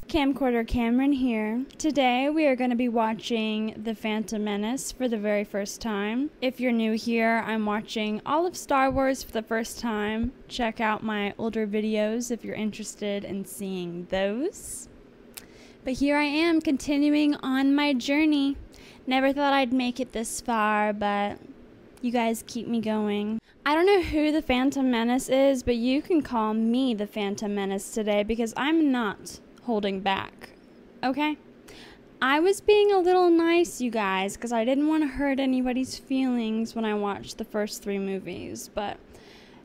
Camcorder Cameron here. Today we are going to be watching The Phantom Menace for the very first time. If you're new here, I'm watching all of Star Wars for the first time. Check out my older videos if you're interested in seeing those. But here I am continuing on my journey. Never thought I'd make it this far, but you guys keep me going. I don't know who the Phantom Menace is, but you can call me the Phantom Menace today because I'm not holding back, okay? I was being a little nice, you guys, because I didn't want to hurt anybody's feelings when I watched the first 3 movies, but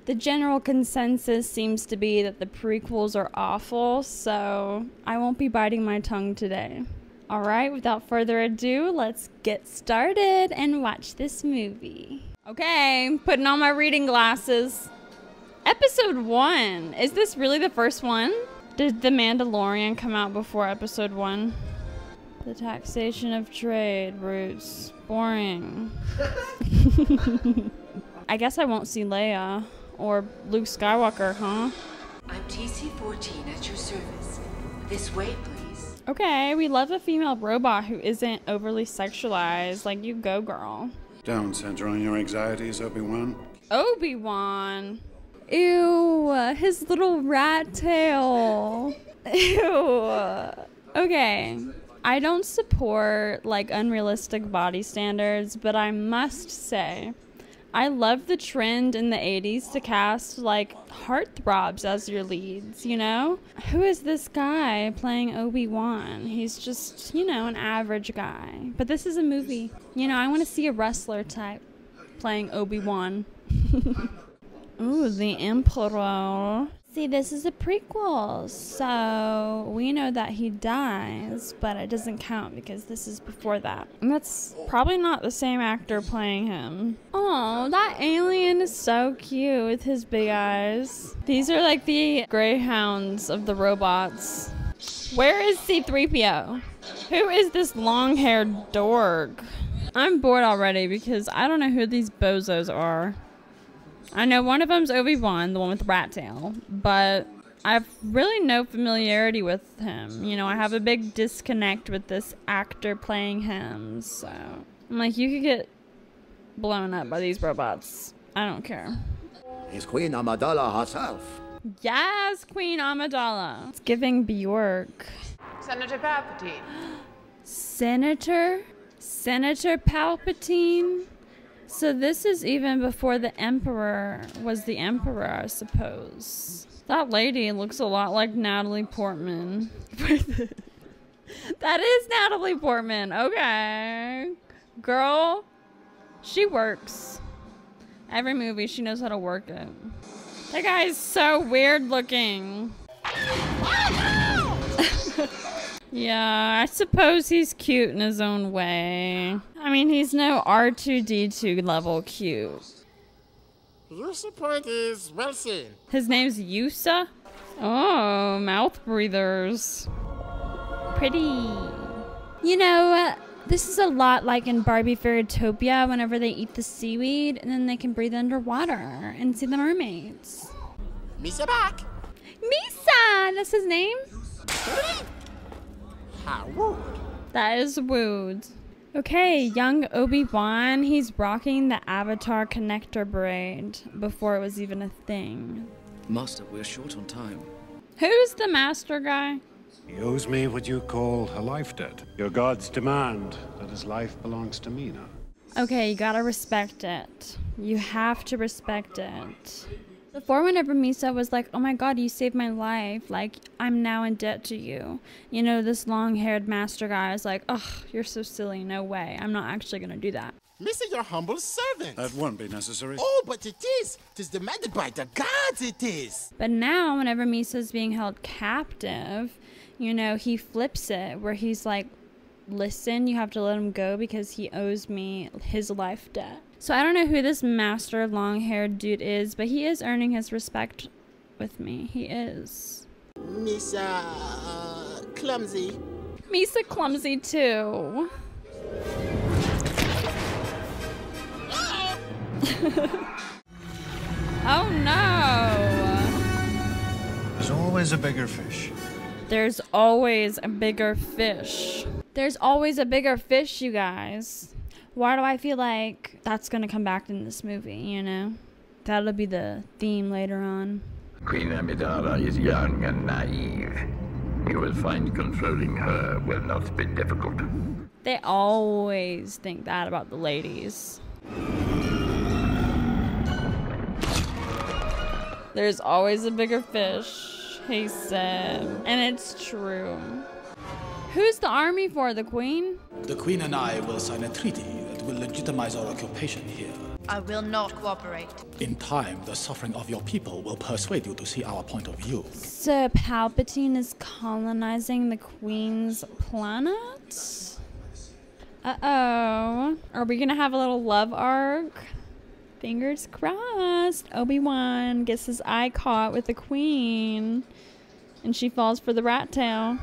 the general consensus seems to be that the prequels are awful, so I won't be biting my tongue today. Alright, without further ado, let's get started and watch this movie. Okay, putting on my reading glasses. Episode 1. Is this really the first one? Did The Mandalorian come out before episode 1? The taxation of trade routes. Boring. I guess I won't see Leia or Luke Skywalker, huh? I'm TC-14 at your service. This way, please. Okay, we love a female robot who isn't overly sexualized. Like, you go, girl. Don't center on your anxieties, Obi-Wan. Obi-Wan. Ew, his little rat tail. Ew. Okay, I don't support like unrealistic body standards, but I must say, I love the trend in the 80s to cast like heartthrobs as your leads, you know? Who is this guy playing Obi-Wan? He's just, you know, an average guy. But this is a movie. You know, I want to see a wrestler type playing Obi-Wan. Ooh, the Emperor. See, this is a prequel, so we know that he dies, but it doesn't count because this is before that. And that's probably not the same actor playing him. Oh, that alien is so cute with his big eyes. These are like the greyhounds of the robots. Where is C-3PO? Who is this long-haired dork? I'm bored already because I don't know who these bozos are. I know one of them's Obi-Wan, the one with the rat tail, but I have really no familiarity with him. You know, I have a big disconnect with this actor playing him, so I'm like, you could get blown up by these robots. I don't care. It's Queen Amidala herself. Yes, Queen Amidala. It's giving Bjork. Senator Palpatine. Senator Palpatine? So this is even before the Emperor was the Emperor, I suppose. That lady looks a lot like Natalie Portman. That is Natalie Portman. Okay. Girl, she works. Every movie, she knows how to work it. That guy is so weird looking. Yeah, I suppose he's cute in his own way. I mean, he's no R2-D2 level cute. Your support is well seen. His name's Yusa? Oh, mouth breathers. Pretty. You know, this is a lot like in Barbie Fairytopia whenever they eat the seaweed and then they can breathe underwater and see the mermaids. Misa back. Misa! That's his name? How rude. That is rude. Okay, young Obi-Wan, he's rocking the Avatar connector braid before it was even a thing. Master, we're short on time. Who's the master guy? He owes me what you call a life debt. Your gods demand that his life belongs to me now. Okay, you gotta respect it. You have to respect it. Before, whenever Misa was like, oh my god, you saved my life, like, I'm now in debt to you. You know, this long-haired master guy is like, ugh, you're so silly, no way. I'm not actually gonna do that. Misa, your humble servant. That won't be necessary. Oh, but it is. 'Tis demanded by the gods, it is. But now, whenever Misa's being held captive, you know, he flips it, where he's like, listen, you have to let him go because he owes me his life debt. So I don't know who this master long-haired dude is, but he is earning his respect with me. He is. Misa, clumsy. Misa clumsy too. Oh no! There's always a bigger fish. There's always a bigger fish. There's always a bigger fish, you guys. Why do I feel like that's gonna come back in this movie, you know? That'll be the theme later on. Queen Amidala is young and naive. You will find controlling her will not be difficult. They always think that about the ladies. There's always a bigger fish, he said. And it's true. Who's the army for? The queen? The Queen and I will sign a treaty that will legitimize our occupation here. I will not cooperate. In time, the suffering of your people will persuade you to see our point of view. So Palpatine is colonizing the queen's planet? Uh-oh. Are we gonna have a little love arc? Fingers crossed. Obi-Wan gets his eye caught with the queen. And she falls for the rat tail.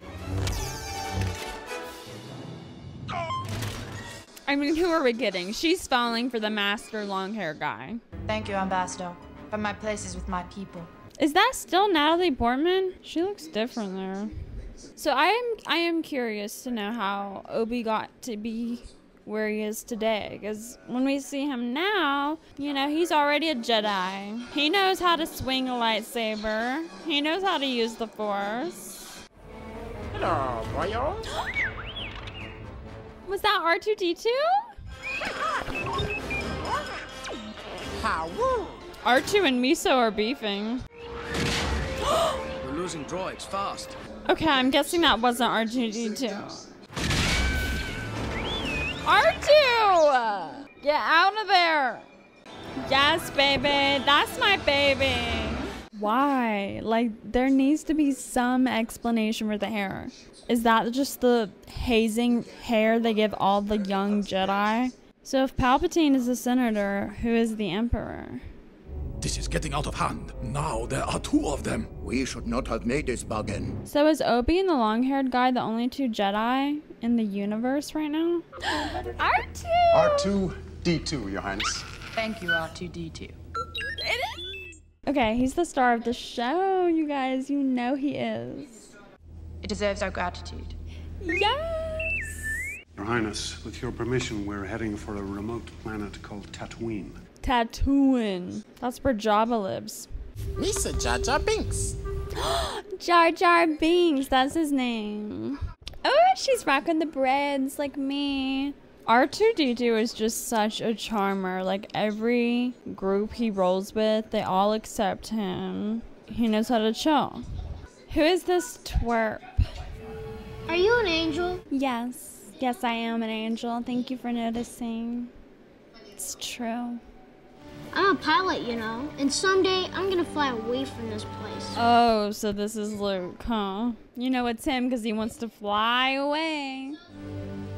I mean, who are we kidding? She's falling for the master long hair guy. Thank you, Ambassador. But my place is with my people. Is that still Natalie Portman? She looks different there. So I am curious to know how Obi got to be where he is today. Because when we see him now, you know, he's already a Jedi. He knows how to swing a lightsaber. He knows how to use the Force. Hello, boyo. Was that R2-D2? How? R2 and Miso are beefing. We're losing droids fast. Okay, I'm guessing that wasn't R2-D2. R2! Get out of there! Yes, baby. That's my baby. Why? Like, there needs to be some explanation for the hair. Is that just the hazing hair they give all the young Jedi? So if Palpatine is the senator, who is the emperor? This is getting out of hand. Now there are two of them. We should not have made this bargain. So is Obi and the long-haired guy the only two Jedi in the universe right now? R2! R2-D2, Your Highness. Thank you, R2-D2. It is. Okay, he's the star of the show, you guys. You know he is. It deserves our gratitude. Yes! Your Highness, with your permission, we're heading for a remote planet called Tatooine. Tatooine. That's where Jabba lives. Mr. Jar Jar Binks. Jar Jar Binks, that's his name. Oh, she's rocking the breads like me. R2-D2 is just such a charmer. Like, every group he rolls with, they all accept him. He knows how to chill. Who is this twerp? Are you an angel? Yes. Yes, I am an angel. Thank you for noticing. It's true. I'm a pilot, you know, and someday I'm gonna fly away from this place. Oh, so this is Luke, huh? You know it's him because he wants to fly away.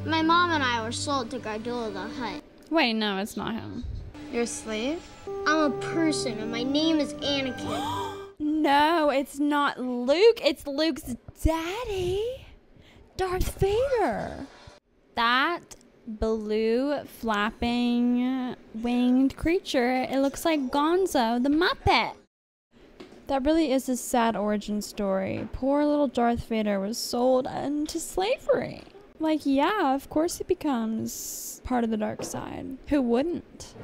My mom and I were sold to Gardulla the Hutt. Wait, no, it's not him. You're a slave? I'm a person, and my name is Anakin. No, it's not Luke. It's Luke's daddy, Darth Vader. That blue flapping winged creature, it looks like Gonzo the Muppet. That really is a sad origin story. Poor little Darth Vader was sold into slavery. Like, yeah, of course he becomes part of the dark side. Who wouldn't?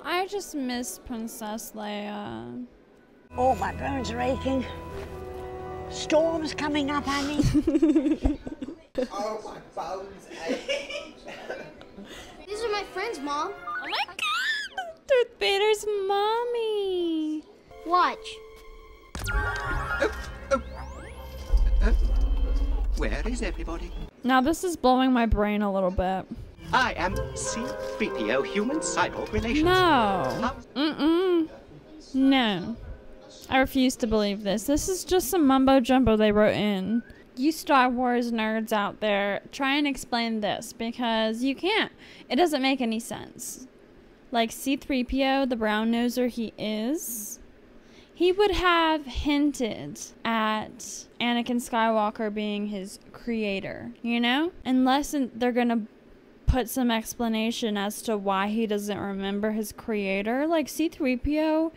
I just miss Princess Leia. Oh, my bones are aching. Storm's coming up, honey. Oh, my bones ache. These are my friends, Mom. Oh my god! Darth Vader's mommy. Watch. Where is everybody? Now this is blowing my brain a little bit. I am C-3PO Human Cyborg Relations. No. No. I refuse to believe this. This is just some mumbo jumbo they wrote in. You Star Wars nerds out there, try and explain this, because you can't. It doesn't make any sense. Like C-3PO, the brown noser he is, he would have hinted at Anakin Skywalker being his creator, you know? Unless they're gonna put some explanation as to why he doesn't remember his creator. Like C-3PO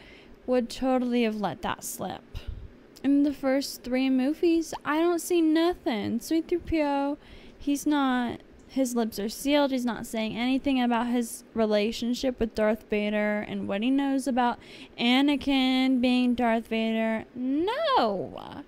would totally have let that slip. In the first 3 movies, I don't see nothing. C-3PO, he's not, his lips are sealed. He's not saying anything about his relationship with Darth Vader and what he knows about Anakin being Darth Vader. No!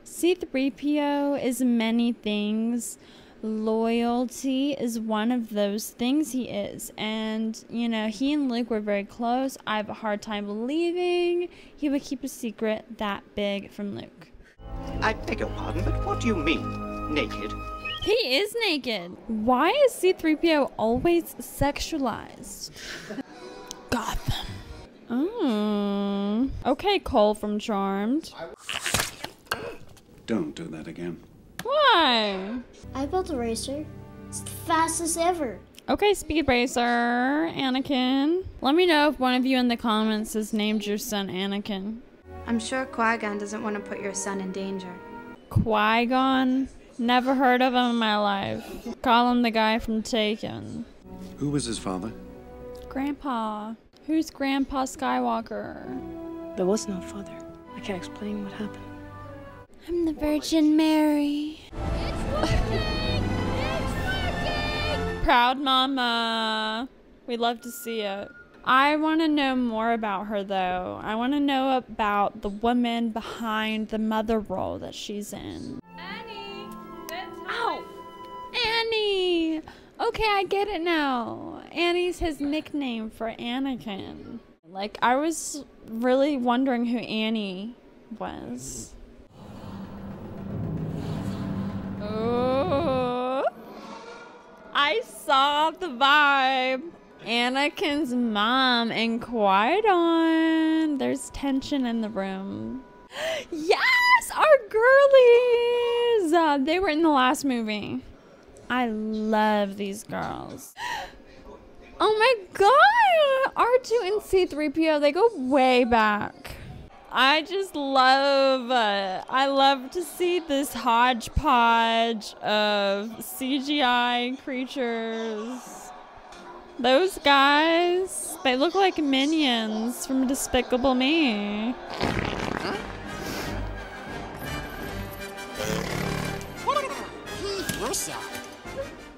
C-3PO is many things. Loyalty is one of those things he is. And, you know, he and Luke were very close. I have a hard time believing he would keep a secret that big from Luke. I beg your pardon, but what do you mean, naked? He is naked. Why is C-3PO always sexualized? Gotham. Oh. Okay, Cole from Charmed. Don't do that again. Why? I built a racer. It's the fastest ever. Okay, Speed Racer, Anakin. Let me know if one of you in the comments has named your son Anakin. I'm sure Qui-Gon doesn't want to put your son in danger. Qui-Gon? Never heard of him in my life. Call him the guy from Taken. Who was his father? Grandpa. Who's Grandpa Skywalker? There was no father. I can't explain what happened. I'm the Virgin Mary. Proud mama. We love to see it. I want to know more about her though. I want to know about the woman behind the mother role that she's in. Annie! Ow! Annie! Okay, I get it now. Annie's his nickname for Anakin. Like, I was really wondering who Annie was. Oh, I saw the vibe. Anakin's mom and Qui-Gon. There's tension in the room. Yes, our girlies. They were in the last movie. I love these girls. Oh my god, R2 and C-3PO, they go way back. I just love, I love to see this hodgepodge of CGI creatures. Those guys, they look like minions from Despicable Me.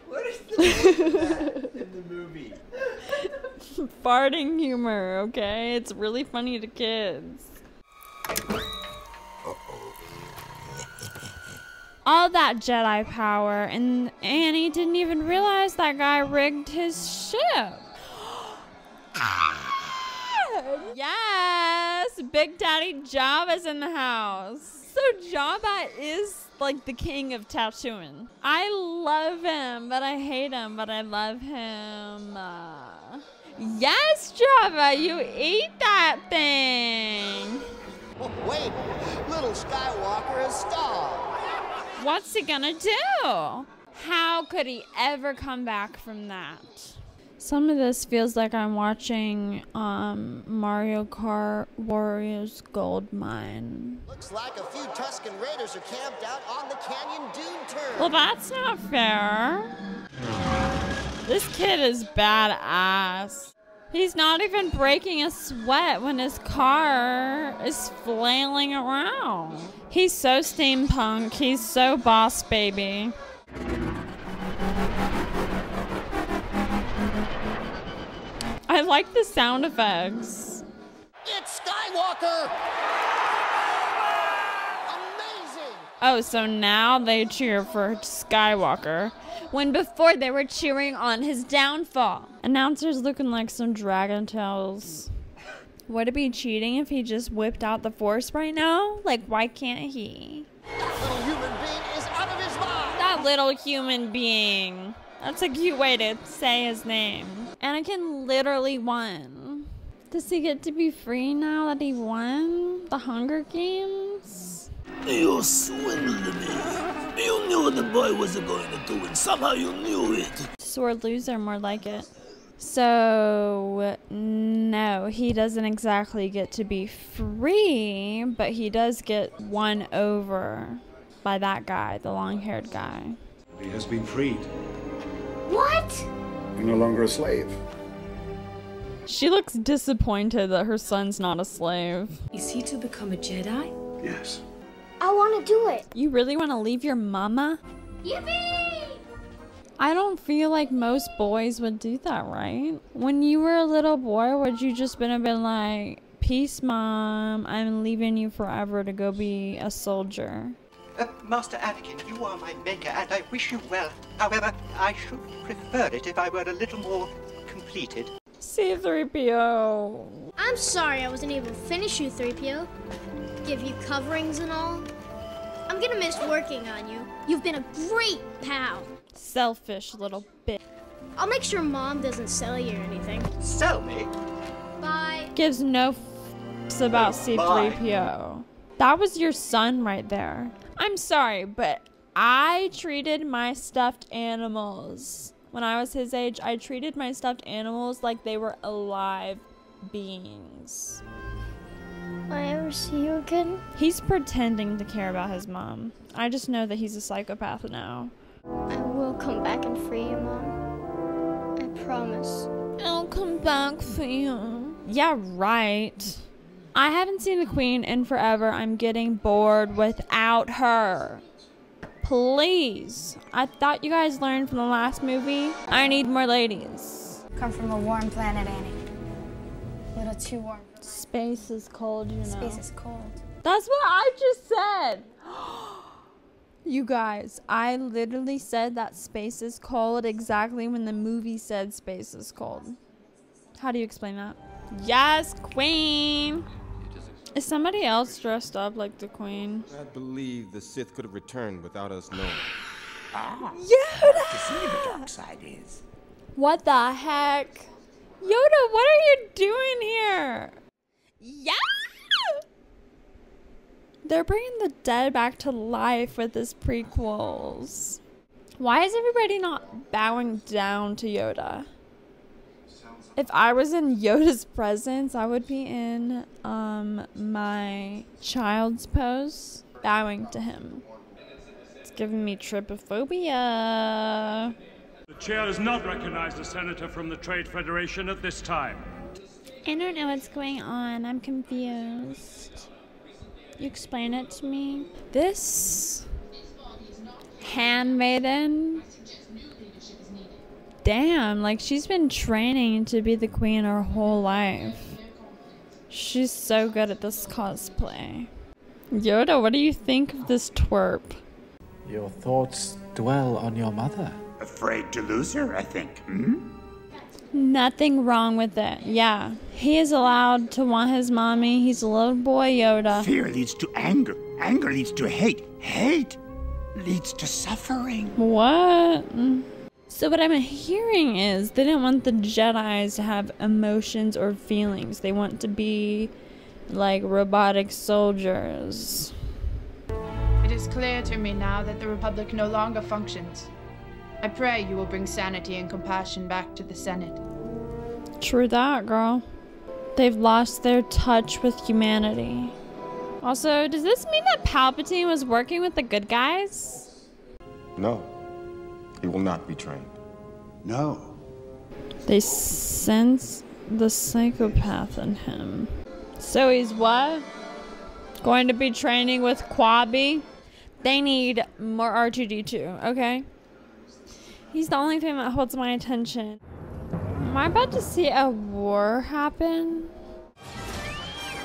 What is the in the movie? Farting humor, okay? It's really funny to kids. All that Jedi power, and Annie didn't even realize that guy rigged his ship. Yes! Big Daddy Jabba's in the house. So Jabba is like the king of Tatooine. I love him, but I hate him, but I love him. Yes, Jabba, you eat that thing. Oh, wait, little Skywalker has stalled. What's he gonna do? How could he ever come back from that? Some of this feels like I'm watching Mario Kart Warriors Gold Mine. Looks like a few Tusken Raiders are camped out on the Canyon Dune turn. Well, that's not fair. This kid is badass. He's not even breaking a sweat when his car is flailing around. He's so steampunk. He's so boss baby. I like the sound effects. It's Skywalker! Amazing! Oh, so now they cheer for Skywalker, when before they were cheering on his downfall. Announcer's looking like some Dragon Tales. Would it be cheating if he just whipped out the Force right now? Like, why can't he? That little human being is out of his mind! That little human being. That's a cute way to say his name. Anakin literally won. Does he get to be free now that he won the Hunger Games? You swindled me. You knew the boy wasn't going to do it. Somehow you knew it. Sore loser, more like it. So, no, he doesn't exactly get to be free, but he does get won over by that guy, the long-haired guy. He has been freed. What? You're no longer a slave. She looks disappointed that her son's not a slave. Is he to become a Jedi? Yes. I want to do it. You really want to leave your mama? Yippee! I don't feel like most boys would do that, right? When you were a little boy, would you just been like, peace, mom, I'm leaving you forever to go be a soldier? Master Anakin, you are my maker, and I wish you well. However, I should prefer it if I were a little more completed. C-3PO. I'm sorry I wasn't able to finish you, 3PO. Give you coverings and all. I'm gonna miss working on you. You've been a great pal. Selfish little bitch. I'll make sure Mom doesn't sell you or anything. Sell me? Bye. Gives no f***s about C-3PO. That was your son right there. I'm sorry, but I treated my stuffed animals. When I was his age, I treated my stuffed animals like they were alive beings. Will I ever see you again? He's pretending to care about his mom. I just know that he's a psychopath now. I will come back and free you, Mom. I promise. I'll come back for you. Yeah, right. I haven't seen the Queen in forever. I'm getting bored without her. Please. I thought you guys learned from the last movie. I need more ladies. Come from a warm planet, Annie. A little too warm. Space is cold, you know. Space is cold. That's what I just said. You guys, I literally said that space is cold exactly when the movie said space is cold. How do you explain that? Yes, Queen. Is somebody else dressed up like the Queen? I believe the Sith could have returned without us knowing. Yoda! To see the dark side is. What the heck? Yoda, what are you doing here? Yeah! They're bringing the dead back to life with this prequels. Why is everybody not bowing down to Yoda? If I was in Yoda's presence, I would be in my child's pose, bowing to him. It's giving me trypophobia. The chair does not recognize the senator from the Trade Federation at this time. I don't know what's going on. I'm confused. You explain it to me. This handmaiden. Damn, like she's been training to be the queen her whole life. She's so good at this cosplay. Yoda, what do you think of this twerp? Your thoughts dwell on your mother. Afraid to lose her, I think. Hmm? Nothing wrong with it. Yeah, he is allowed to want his mommy. He's a little boy Yoda. Fear leads to anger. Anger leads to hate. Hate leads to suffering. What? So what I'm hearing is they didn't want the Jedis to have emotions or feelings. They want to be like robotic soldiers. It is clear to me now that the Republic no longer functions. I pray you will bring sanity and compassion back to the Senate. True that, girl. They've lost their touch with humanity. Also, does this mean that Palpatine was working with the good guys? No. He will not be trained. No. They sense the psychopath in him. So he's what? Going to be training with Quabi? They need more R2-D2, okay? He's the only thing that holds my attention. Am I about to see a war happen?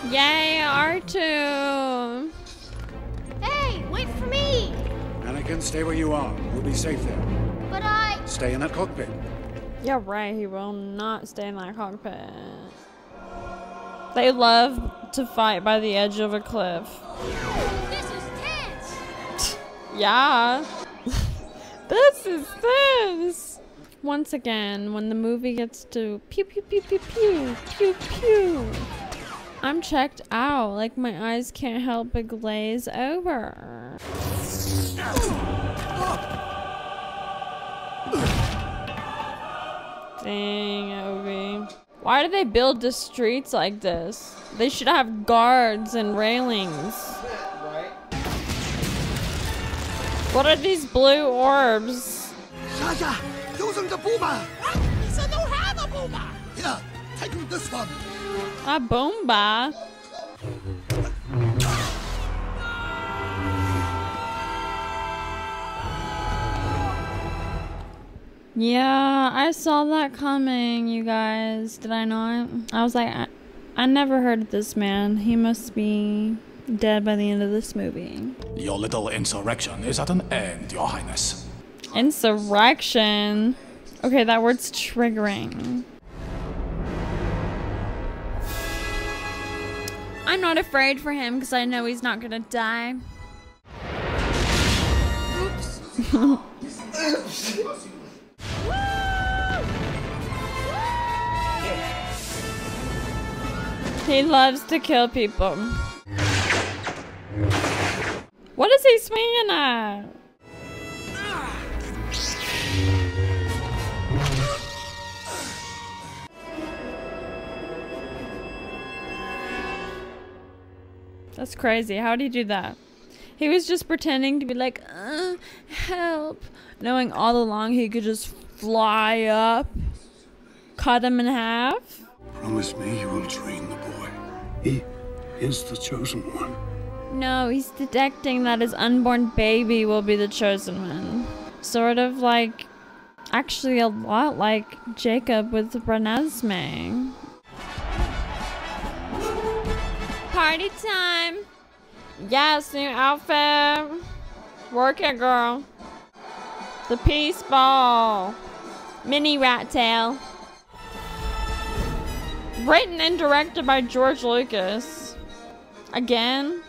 Yay, R2! Hey, wait for me! Anakin, stay where you are. You'll be safe there. But I... Stay in that cockpit. Yeah, right. He will not stay in that cockpit. They love to fight by the edge of a cliff. This is tense! Yeah. This is tense! Once again, when the movie gets to pew pew pew pew pew pew pew, I'm checked out. Like my eyes can't help but glaze over. Dang, Obi. Why do they build the streets like this? They should have guards and railings. What are these blue orbs? Shasha, using the boomer. He said don't have a boomer. Here, take this one. A boomba. Yeah, I saw that coming, you guys. Did I not? I was like, I never heard of this man. He must be dead by the end of this movie. Your little insurrection is at an end, Your Highness. Insurrection? Okay, that word's triggering. I'm not afraid for him because I know he's not gonna die. He loves to kill people. What is he swinging at? That's crazy. How did he do that? He was just pretending to be like, help. Knowing all along he could just fly up, cut him in half. Promise me you will train the boy. He is the chosen one. No, he's detecting that his unborn baby will be the chosen one. Sort of like, actually a lot like Jacob with Renesmee. Party time! Yes, new outfit. Work it, girl. The peace ball. Mini rat tail. Written and directed by George Lucas. Again?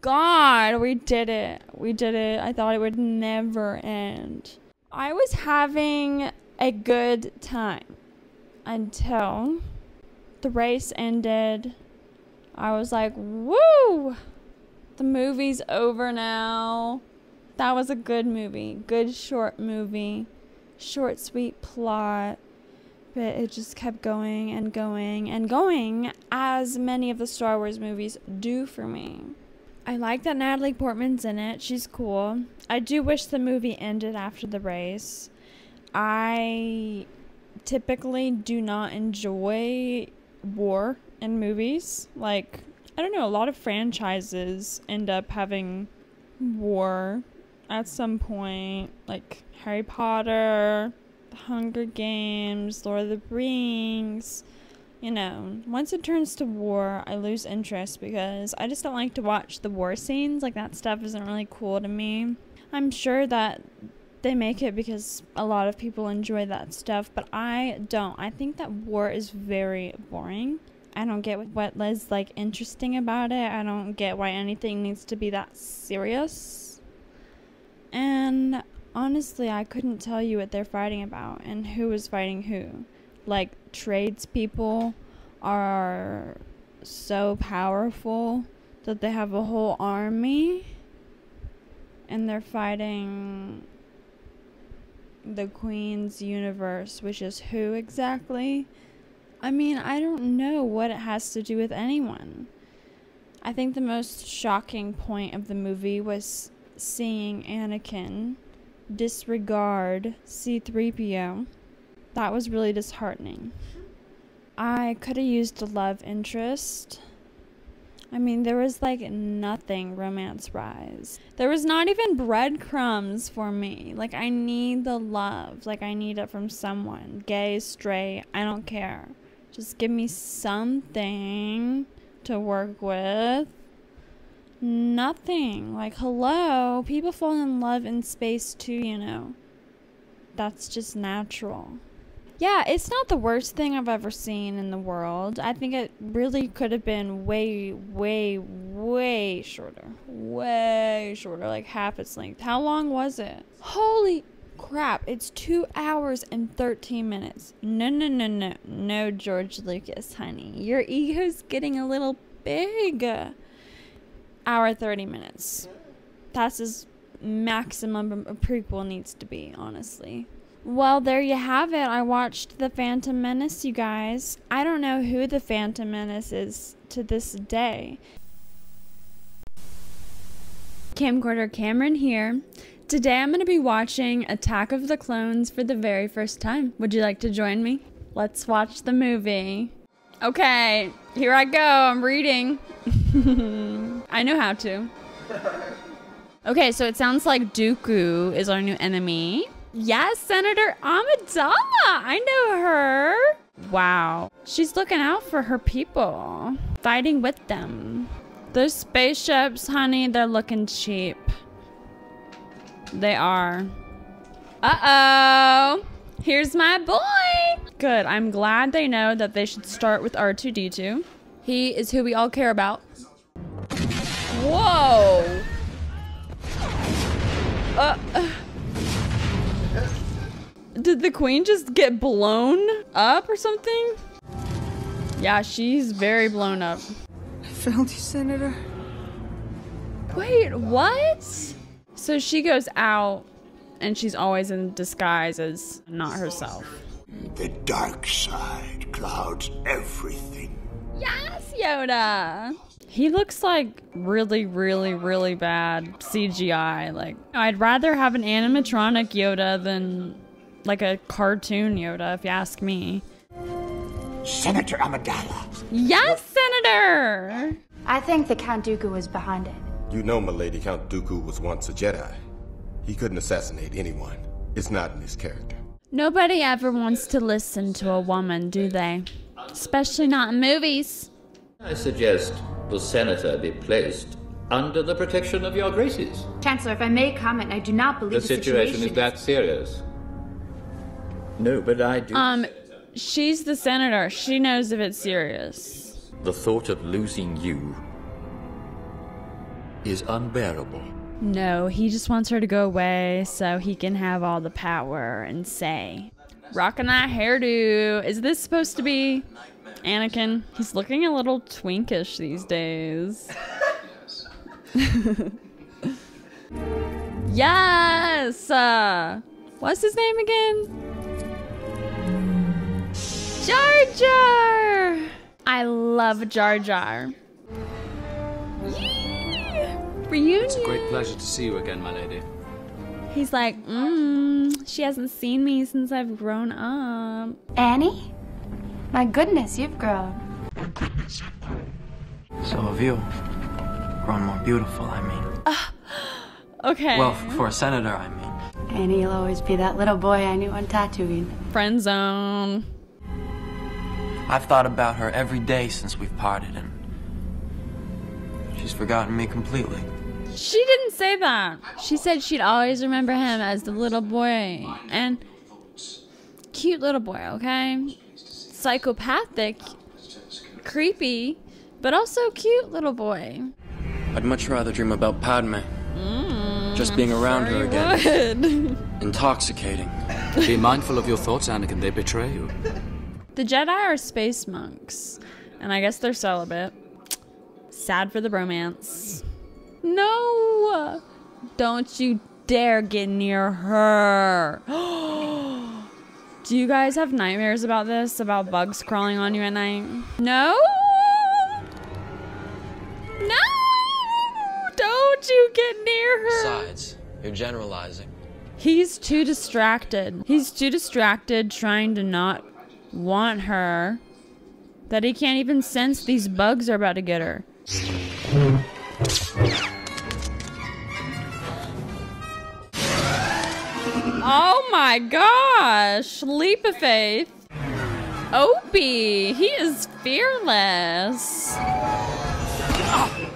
God, we did it. We did it. I thought it would never end. I was having a good time until the race ended. I was like, woo! The movie's over now. That was a good movie. Good short movie. Short, sweet plot. But it just kept going and going and going, as many of the Star Wars movies do for me. I like that Natalie Portman's in it. She's cool. I do wish the movie ended after the race. I typically do not enjoy war in movies. Like, I don't know, a lot of franchises end up having war at some point. Like Harry Potter, The Hunger Games, Lord of the Rings. You know, once it turns to war, I lose interest because I just don't like to watch the war scenes. Like, that stuff isn't really cool to me. I'm sure that they make it because a lot of people enjoy that stuff, but I don't. I think that war is very boring. I don't get what is, like, interesting about it. I don't get why anything needs to be that serious. And honestly, I couldn't tell you what they're fighting about and who is fighting who. Like, tradespeople are so powerful that they have a whole army and they're fighting the Queen's universe, which is who exactly? I mean, I don't know what it has to do with anyone. I think the most shocking point of the movie was seeing Anakin disregard C-3PO. That was really disheartening. I could have used a love interest. I mean, there was like nothing romance-wise. There was not even breadcrumbs for me. Like, I need the love. Like, I need it from someone. Gay, straight, I don't care. Just give me something to work with. Nothing. Like, hello? People fall in love in space too, you know. That's just natural. Yeah, it's not the worst thing I've ever seen in the world. I think it really could have been way, way, way shorter. Way shorter, like half its length. How long was it? Holy crap, it's 2 hours and 13 minutes. No, no, no, no. No, George Lucas, honey. Your ego's getting a little big. Hour 30 minutes. That's as maximum a prequel needs to be, honestly. Well, there you have it. I watched The Phantom Menace, you guys. I don't know who The Phantom Menace is to this day. Camcorder Cameron here. Today I'm going to be watching Attack of the Clones for the very first time. Would you like to join me? Let's watch the movie. Okay, here I go. I'm reading. I know how to. Okay, so it sounds like Dooku is our new enemy. Yes, Senator Amidala. I know her. Wow. She's looking out for her people. Fighting with them. Those spaceships, honey, they're looking cheap. They are. Uh-oh. Here's my boy. Good. I'm glad they know that they should start with R2-D2. He is who we all care about. Whoa. Did the queen just get blown up or something? Yeah, she's very blown up. I failed you, Senator. Wait, what? So she goes out and she's always in disguise as not herself. The dark side clouds everything. Yes, Yoda! He looks like really, really, really bad CGI. Like, I'd rather have an animatronic Yoda than like a cartoon Yoda, if you ask me. Senator Amidala. Yes, Senator! I think the Count Dooku was behind it. You know, milady, Count Dooku was once a Jedi. He couldn't assassinate anyone. It's not in his character. Nobody ever wants to listen to a woman, do they? Especially not in movies. I suggest the senator be placed under the protection of your graces. Chancellor, if I may comment, I do not believe The situation is that serious. No, but I do. She's the senator. She knows if it's serious. The thought of losing you is unbearable. No, he just wants her to go away so he can have all the power and say. Rocking that hairdo. Is this supposed to be Anakin? He's looking a little twinkish these days. Yes! What's his name again? Jar Jar! I love Jar Jar. Yee! Reunion! It's a great pleasure to see you again, my lady. He's like, she hasn't seen me since I've grown up. Annie? My goodness, you've grown. So have you. Grown more beautiful, I mean. Okay. Well, for a senator, I mean. Annie, you'll always be that little boy I knew on Tatooine. Friend zone. I've thought about her every day since we've parted, and she's forgotten me completely. She didn't say that. She said she'd always remember him as the little boy. And cute little boy, okay? Psychopathic, creepy, but also cute little boy. I'd much rather dream about Padme. Just being around her again. Intoxicating. Be mindful of your thoughts, Anakin. They betray you. The Jedi are space monks, and I guess they're celibate. Sad for the bromance. No! Don't you dare get near her. Do you guys have nightmares about this? About bugs crawling on you at night? No? No! Don't you get near her. Besides, you're generalizing. He's too distracted. He's too distracted trying to not want her that he can't even sense these bugs are about to get her. Oh my gosh! Leap of faith. Opie, he is fearless.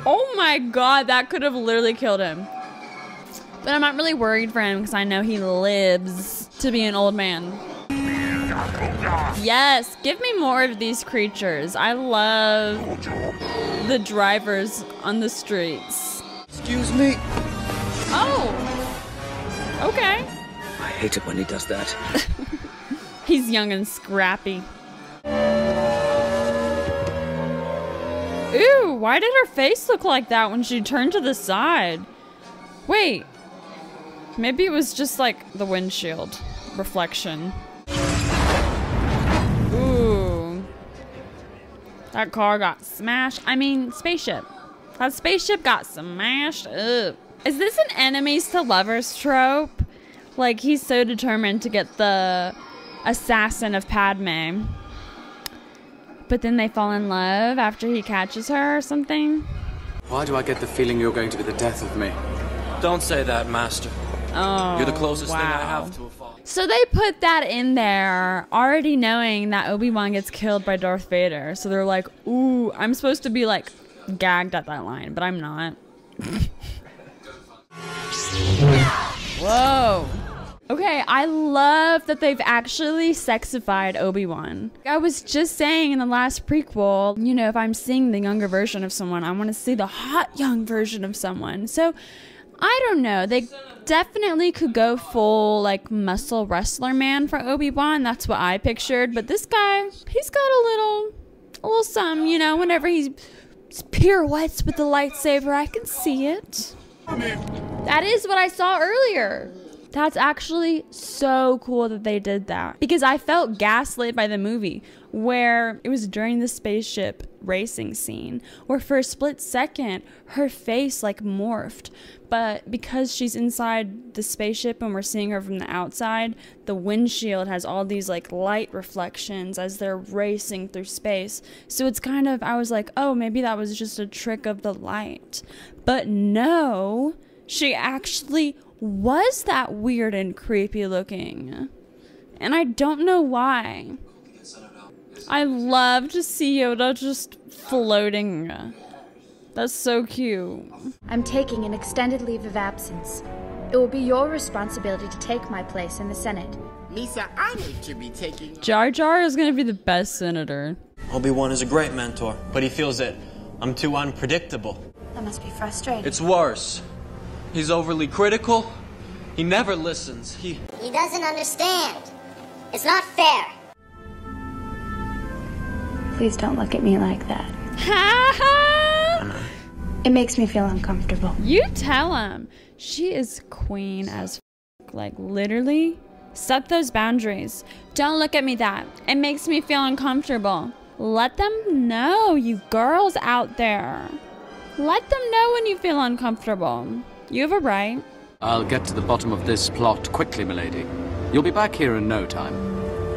Oh my god, that could have literally killed him. But I'm not really worried for him because I know he lives to be an old man. Yes, give me more of these creatures. I love the drivers on the streets. Excuse me. Oh, okay. I hate it when he does that. He's young and scrappy. Ooh, why did her face look like that when she turned to the side? Wait, maybe it was just like the windshield reflection. Ooh. That car got smashed. I mean, spaceship. That spaceship got smashed up. Is this an enemies to lovers trope? Like, he's so determined to get the assassin of Padme, but then they fall in love after he catches her or something? Why do I get the feeling you're going to be the death of me? Don't say that, Master. Oh, You're the closest wow. thing I have to a father. So they put that in there already knowing that Obi-Wan gets killed by Darth Vader. So they're like, ooh, I'm supposed to be like gagged at that line, but I'm not. Whoa. Okay, I love that they've actually sexified Obi-Wan. I was just saying in the last prequel, you know, if I'm seeing the younger version of someone, I want to see the hot young version of someone. So, I don't know. They definitely could go full, like, muscle wrestler man for Obi-Wan. That's what I pictured. But this guy, he's got a little something, you know, whenever he pirouettes with the lightsaber, I can see it. That is what I saw earlier. That's actually so cool that they did that. Because I felt gaslit by the movie where it was during the spaceship racing scene where for a split second her face like morphed. But because she's inside the spaceship and we're seeing her from the outside, the windshield has all these like light reflections as they're racing through space. So it's kind of, I was like, oh, maybe that was just a trick of the light. But no, she actually was that weird and creepy looking. And I don't know why. I love to see Yoda just floating. That's so cute. I'm taking an extended leave of absence. It will be your responsibility to take my place in the Senate. Misa, I need to be taking... Jar Jar is gonna be the best senator. Obi-Wan is a great mentor, but he feels that I'm too unpredictable. That must be frustrating. It's worse. He's overly critical. He never listens. He doesn't understand. It's not fair. Please don't look at me like that. Ha ha! It makes me feel uncomfortable. You tell him. She is queen as f. Like, literally, set those boundaries. Don't look at me that. It makes me feel uncomfortable. Let them know, you girls out there. Let them know when you feel uncomfortable. You have a right. I'll get to the bottom of this plot quickly, milady. You'll be back here in no time.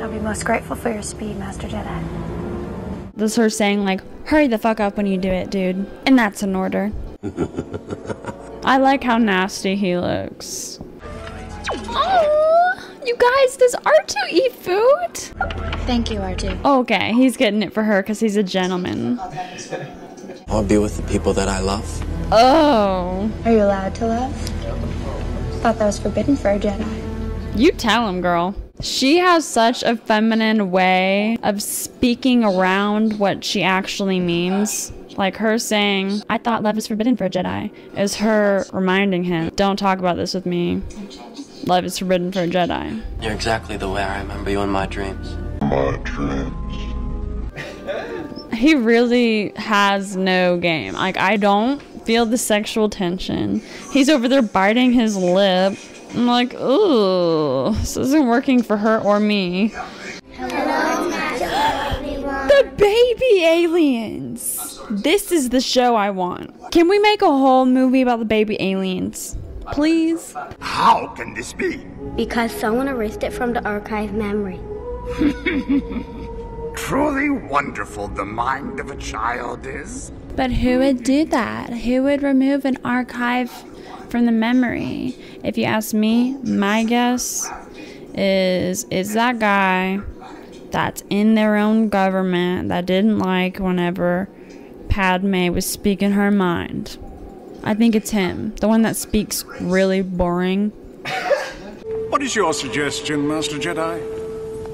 I'll be most grateful for your speed, Master Jedi. This is her saying, like, hurry the fuck up when you do it, dude. And that's an order. I like how nasty he looks. Oh, you guys, does R2 eat food? Thank you, R2. Okay, he's getting it for her because he's a gentleman. I'll be with the people that I love. Oh. Are you allowed to love? Thought that was forbidden for a Jedi. You tell him, girl. She has such a feminine way of speaking around what she actually means. Like her saying, I thought love is forbidden for a Jedi, is her reminding him, don't talk about this with me. Love is forbidden for a Jedi. You're exactly the way I remember you in my dreams. My dreams. He really has no game. Like, I don't feel the sexual tension. He's over there biting his lip. I'm like, ooh, this isn't working for her or me. The baby aliens. This is the show I want. Can we make a whole movie about the baby aliens? Please? How can this be? Because someone erased it from the archive memory. Truly wonderful the mind of a child is. But who would do that? Who would remove an archive from the memory? If you ask me, my guess is that guy that's in their own government that didn't like whenever Padme was speaking her mind. I think it's him, the one that speaks really boring. What is your suggestion, Master Jedi?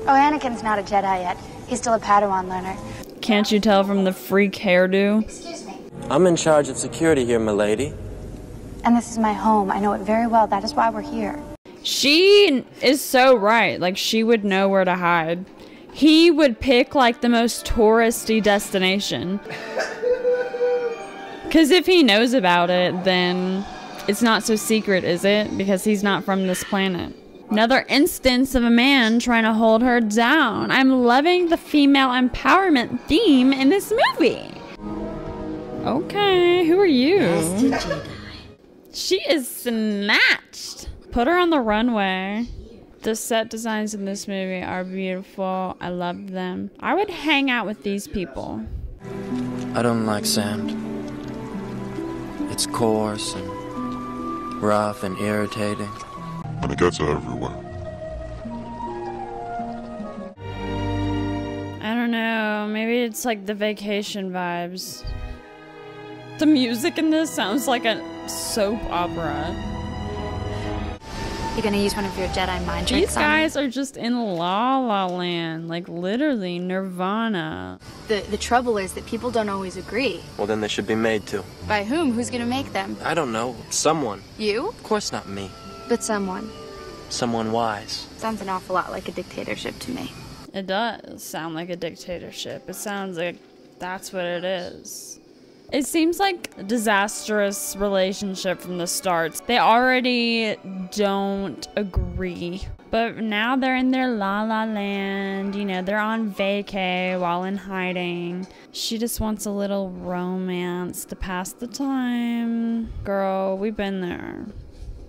Oh, Anakin's not a Jedi yet. He's still a Padawan learner. Can't you tell from the freak hairdo? Excuse me. I'm in charge of security here, milady. And this is my home. I know it very well. That is why we're here. She is so right. Like, she would know where to hide. He would pick, like, the most touristy destination. Because if he knows about it, then it's not so secret, is it? Because he's not from this planet. Another instance of a man trying to hold her down. I'm loving the female empowerment theme in this movie. Okay, who are you? She is snatched. Put her on the runway. The set designs in this movie are beautiful. I love them. I would hang out with these people. I don't like sand. It's coarse and rough and irritating. It gets everywhere. I don't know. Maybe it's like the vacation vibes. The music in this sounds like a soap opera. You're gonna use one of your Jedi mind tricks. These guys are just in La La Land, like literally Nirvana. The trouble is that people don't always agree. Well, then they should be made to. By whom? Who's gonna make them? I don't know. Someone. You? Of course not me. But someone. Someone wise. Sounds an awful lot like a dictatorship to me. It does sound like a dictatorship. It sounds like that's what it is. It seems like a disastrous relationship from the start. They already don't agree. But now they're in their La La Land. You know, they're on vacay while in hiding. She just wants a little romance to pass the time. Girl, we've been there.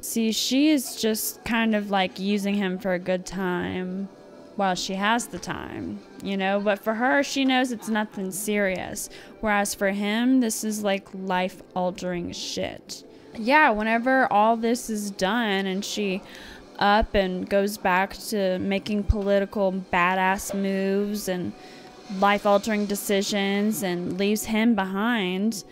See, she is just kind of like using him for a good time while she has the time, you know? But for her, she knows it's nothing serious. Whereas for him, this is like life-altering shit. Yeah, whenever all this is done and she up and goes back to making political badass moves and life-altering decisions and leaves him behind,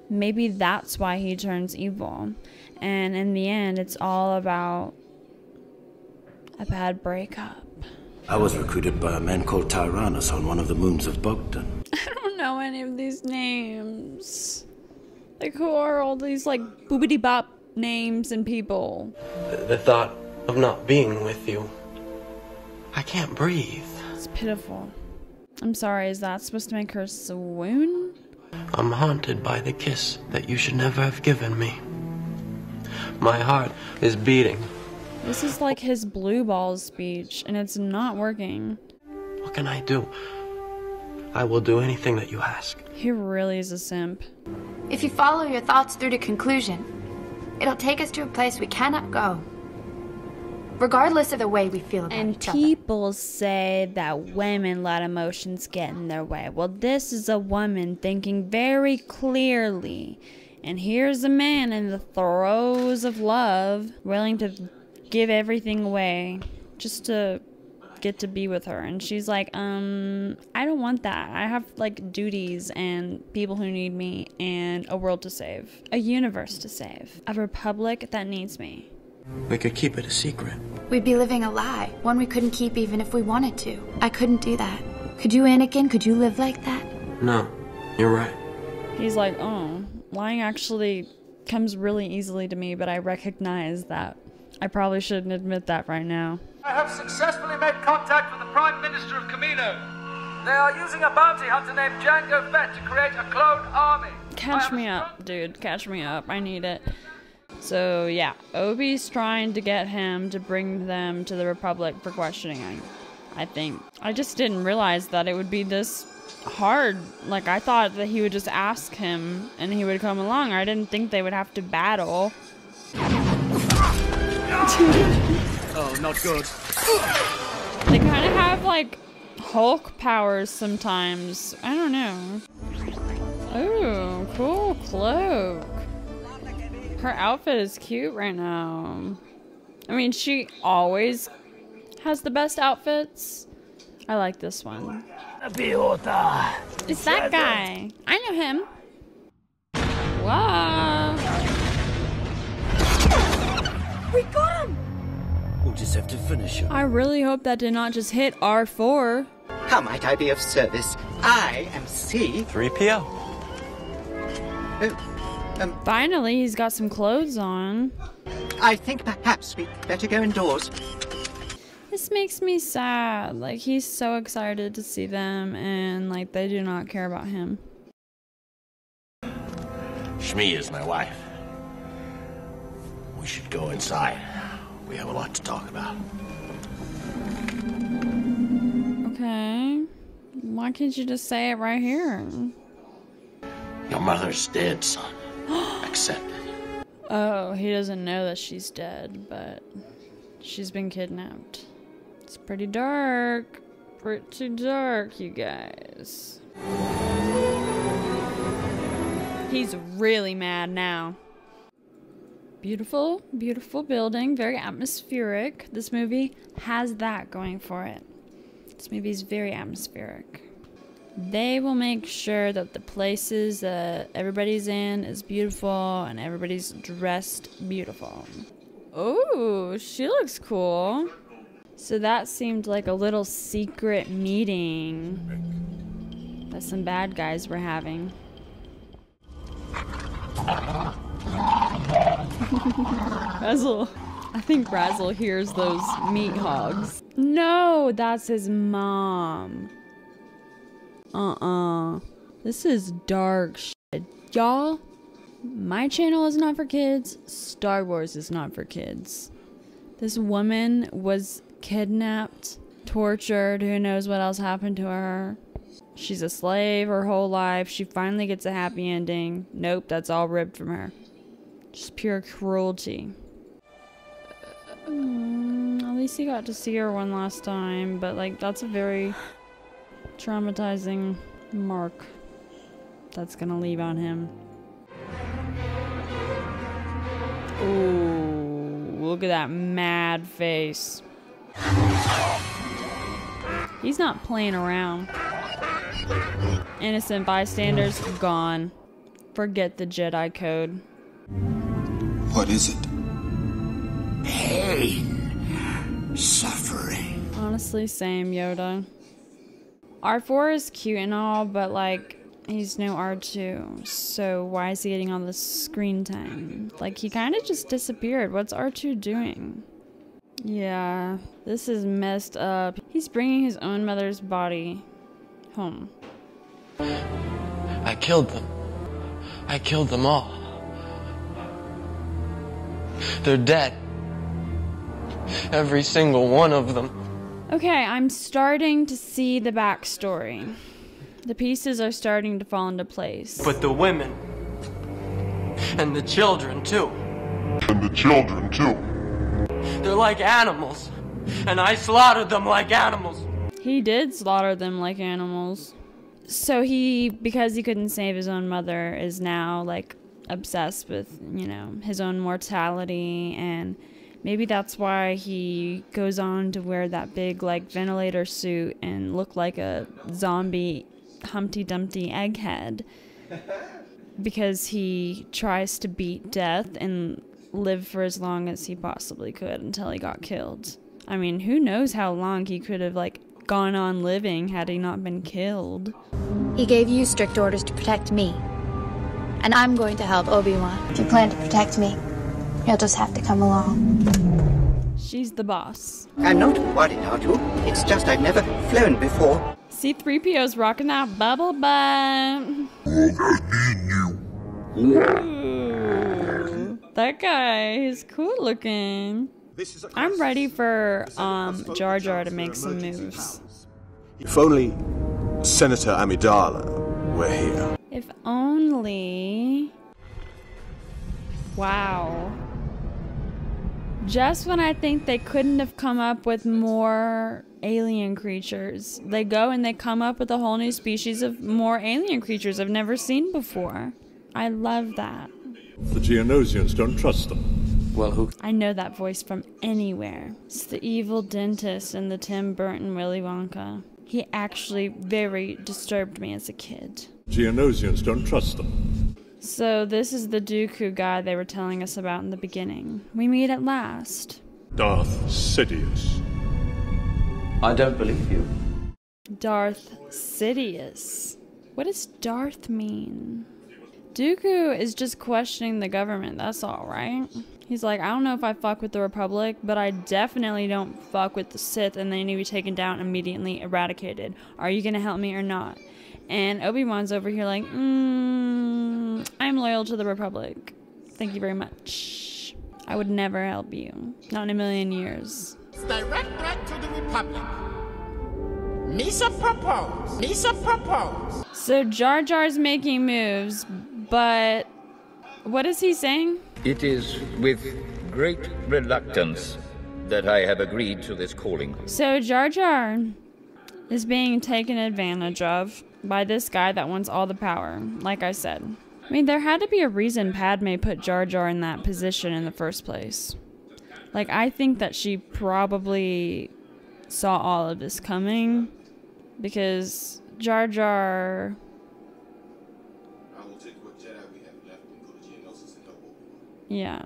maybe that's why he turns evil. And in the end, it's all about a bad breakup. I was recruited by a man called Tyrannus on one of the moons of Bogdan. I don't know any of these names. Like, who are all these, like, boobity-bop names and people? The thought of not being with you. I can't breathe. It's pitiful. I'm sorry, is that supposed to make her swoon? I'm haunted by the kiss that you should never have given me. My heart is beating. This is like his blue balls speech, and it's not working. What can I do? I will do anything that you ask. He really is a simp. If you follow your thoughts through to conclusion, it'll take us to a place we cannot go. Regardless of the way we feel about each other. And people say that women let emotions get in their way. Well, this is a woman thinking very clearly. And here's a man in the throes of love, willing to give everything away just to get to be with her. And she's like, I don't want that. I have like duties and people who need me and a world to save, a universe to save, a republic that needs me. We could keep it a secret. We'd be living a lie, one we couldn't keep even if we wanted to. I couldn't do that. Could you, Anakin? Could you live like that? No, you're right. He's like, oh, lying actually comes really easily to me, but I recognize that I probably shouldn't admit that right now. I have successfully made contact with the Prime Minister of Kamino. They are using a bounty hunter named Jango Fett to create a clone army. Catch me up, dude. Catch me up. I need it. So, yeah. Obi's trying to get him to bring them to the Republic for questioning, I think. I just didn't realize that it would be this hard. Like, I thought that he would just ask him and he would come along. I didn't think they would have to battle. Oh, not good. They kind of have like Hulk powers sometimes. I don't know. Ooh, cool cloak. Her outfit is cute right now. I mean, she always has the best outfits. I like this one. It's that guy. I know him. Wow. We got him! We'll just have to finish him. I really hope that did not just hit R4. How might I be of service? I am C-3PO. Finally, he's got some clothes on. I think perhaps we'd better go indoors. This makes me sad. Like, he's so excited to see them, and, like, they do not care about him. Shmi is my wife. We should go inside. We have a lot to talk about. Okay. Why can't you just say it right here? Your mother's dead, son. Accept it. Oh, he doesn't know that she's dead, but she's been kidnapped. It's pretty dark. Pretty dark, you guys. He's really mad now. Beautiful, beautiful building, very atmospheric. This movie has that going for it. This movie is very atmospheric. They will make sure that the places that everybody's in is beautiful and everybody's dressed beautiful. Oh, she looks cool. So that seemed like a little secret meeting that some bad guys were having. Razzle. I think Razzle hears those meat hogs. No, that's his mom. This is dark shit. Y'all, my channel is not for kids. Star Wars is not for kids. This woman was kidnapped, tortured, who knows what else happened to her. She's a slave her whole life. She finally gets a happy ending. Nope, that's all ripped from her. Just pure cruelty. At least he got to see her one last time, but like that's a very traumatizing mark that's gonna leave on him. Ooh, look at that mad face. He's not playing around. Innocent bystanders gone. Forget the Jedi code. What is it? Pain. Suffering. Honestly, same, Yoda. R4 is cute and all, but like, he's no R2. So why is he getting all this screen time? Like, he kind of just disappeared. What's R2 doing? Yeah, this is messed up. He's bringing his own mother's body home. I killed them. I killed them all. They're dead. Every single one of them. Okay, I'm starting to see the backstory. The pieces are starting to fall into place. But the women. And the children, too. They're like animals. And I slaughtered them like animals. He did slaughter them like animals. So he, because he couldn't save his own mother, is now like obsessed with, you know, his own mortality, and maybe that's why he goes on to wear that big like ventilator suit and look like a zombie Humpty Dumpty egghead, because he tries to beat death and live for as long as he possibly could until he got killed. I mean, who knows how long he could have like gone on living had he not been killed. He gave you strict orders to protect me. And I'm going to help Obi-Wan. If you plan to protect me, you'll just have to come along. She's the boss. I'm not worried, R2. It's just I've never flown before. C-3PO's rocking that bubble butt. Ooh, that guy is cool looking. I'm ready for Jar Jar to make some moves. If only Senator Amidala were here. If only... Wow. Just when I think they couldn't have come up with more alien creatures, they go and they come up with a whole new species of more alien creatures I've never seen before. I love that. The Geonosians don't trust them. Well, who? I know that voice from anywhere. It's the evil dentist in the Tim Burton Willy Wonka. He actually very disturbed me as a kid. Geonosians don't trust them. So this is the Dooku guy they were telling us about in the beginning. We meet at last. Darth Sidious. I don't believe you. Darth Sidious. What does Darth mean? Dooku is just questioning the government, that's all, right? He's like, I don't know if I fuck with the Republic, but I definitely don't fuck with the Sith, and they need to be taken down, immediately eradicated. Are you gonna help me or not? And Obi-Wan's over here like, I'm loyal to the Republic. Thank you very much. I would never help you. Not in a million years. Direct threat to the Republic. Misa propose. Misa propose. So Jar Jar's making moves, but what is he saying? It is with great reluctance that I have agreed to this calling. So Jar Jar is being taken advantage of by this guy that wants all the power, like I said. I mean, there had to be a reason Padme put Jar Jar in that position in the first place. Like, I think that she probably saw all of this coming, because Jar Jar... Yeah.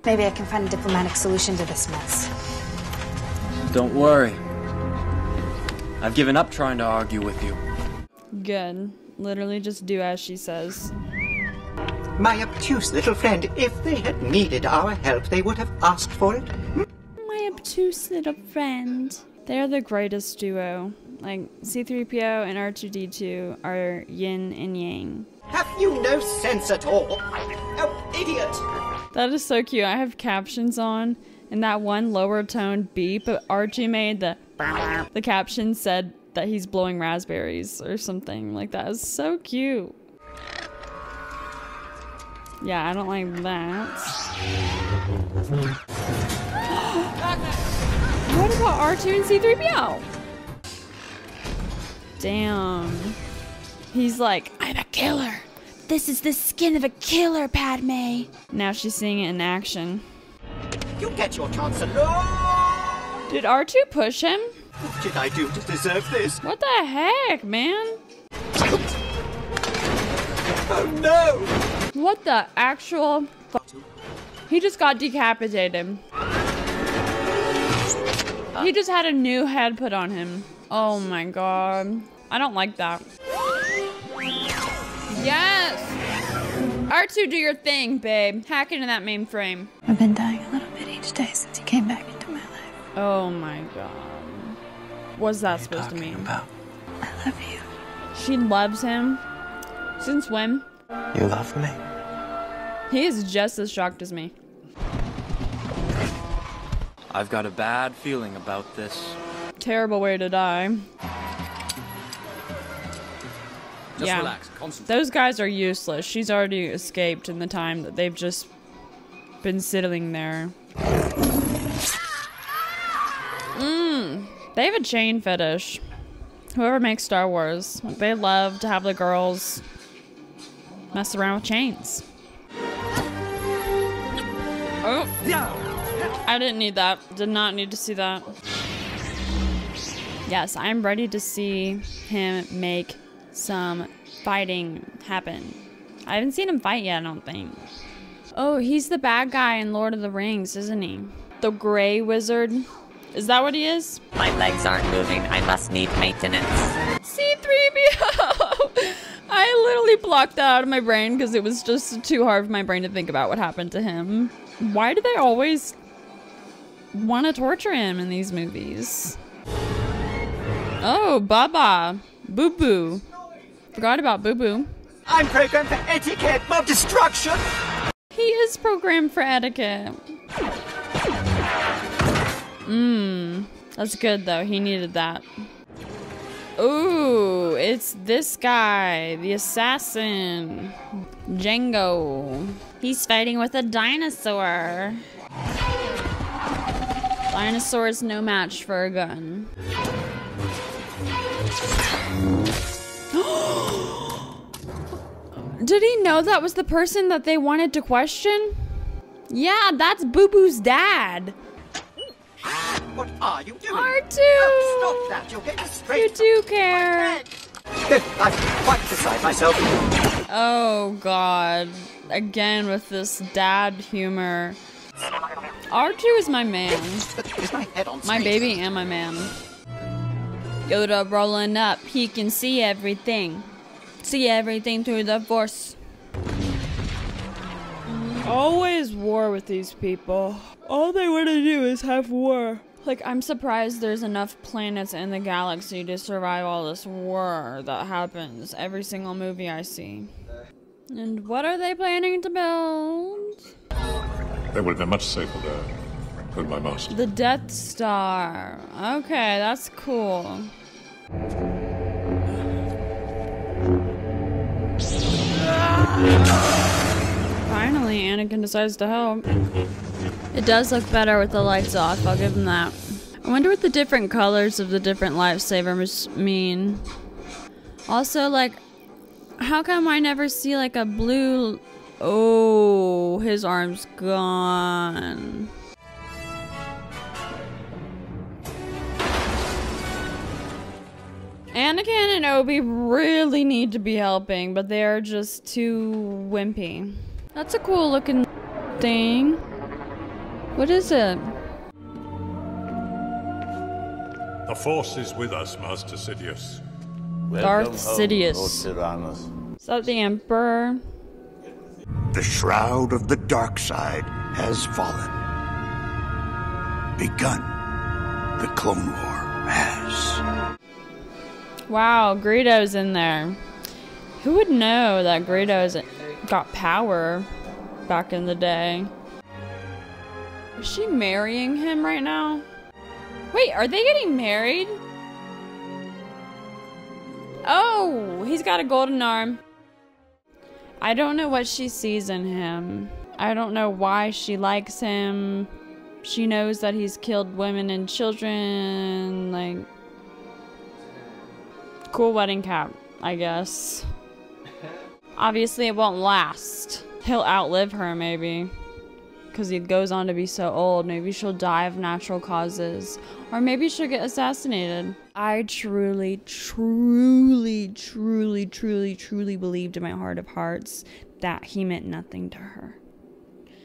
Maybe I can find a diplomatic solution to this mess. Don't worry. I've given up trying to argue with you. Good. Literally just do as she says. My obtuse little friend, if they had needed our help, they would have asked for it. My obtuse little friend. They're the greatest duo. Like, C-3PO and R2-D2 are yin and yang. Have you no sense at all? Oh, idiot! That is so cute. I have captions on, and that one lower toned beep Archie made, the caption said that he's blowing raspberries or something like that. Is so cute. Yeah, I don't like that. What about R2 and C-3PO? Damn. He's like, I'm a killer. This is the skin of a killer, Padme. Now she's seeing it in action. You get your chance alone. Did R2 push him? What did I do to deserve this? What the heck, man? Oh no! What the actual He just got decapitated. He just had a new head put on him. Oh my god. I don't like that. Yes! R2, do your thing, babe. Hack into that mainframe. I've been dying a little bit each day since you came back into my life. Oh my god. What's that supposed to mean? About? I love you. She loves him? Since when? You love me? He is just as shocked as me. I've got a bad feeling about this. Terrible way to die. Just yeah, relax, concentrate. Those guys are useless. She's already escaped in the time that they've just been sitting there. They have a chain fetish. Whoever makes Star Wars, they love to have the girls mess around with chains. Oh, I didn't need that. Did not need to see that. Yes, I'm ready to see him make some fighting happen. I haven't seen him fight yet, I don't think. Oh, he's the bad guy in Lord of the Rings, isn't he? The Grey Wizard. Is that what he is? My legs aren't moving. I must need maintenance. C-3PO! I literally blocked that out of my brain because it was just too hard for my brain to think about what happened to him. Why do they always want to torture him in these movies? Oh, Baba. Boo Boo. Forgot about Boo Boo. I'm programmed for etiquette, not destruction. He is programmed for etiquette. That's good though. He needed that. Ooh, it's this guy, the assassin, Django. He's fighting with a dinosaur. Dinosaur is no match for a gun. Did he know that was the person that they wanted to question? Yeah, that's Boo Boo's dad. What are you doing? R2! Oh, stop that. You'll get straight. You do care. I'm quite beside myself. Oh god. Again with this dad humor. R2 is my man. Is my head on My straight? baby and my man. Yoda rolling up. He can see everything. See everything through the Force. Always war with these people. All they want to do is have war. Like, I'm surprised there's enough planets in the galaxy to survive all this war that happens every single movie I see. And what are they planning to build? They would have been much safer there. Heard my master. The Death Star. Okay, that's cool. Finally, Anakin decides to help. It does look better with the lights off, I'll give him that. I wonder what the different colors of the different lightsabers mean. Also, like, How come I never see like a blue... Oh, his arm's gone. Anakin and Obi really need to be helping, but they're just too wimpy. That's a cool looking thing. What is it? The Force is with us, Master Sidious. Darth Sidious. Is that the Emperor? The shroud of the dark side has fallen. Begun. The Clone War has. Wow, Greedo's in there. Who would know that Greedo's got power back in the day? Is she marrying him right now? Wait, are they getting married? Oh, he's got a golden arm. I don't know what she sees in him. I don't know why she likes him. She knows that he's killed women and children. Like, cool wedding cap, I guess. Obviously, it won't last. He'll outlive her, maybe. Because he goes on to be so old. Maybe she'll die of natural causes. Or maybe she'll get assassinated. I truly believed in my heart of hearts that he meant nothing to her.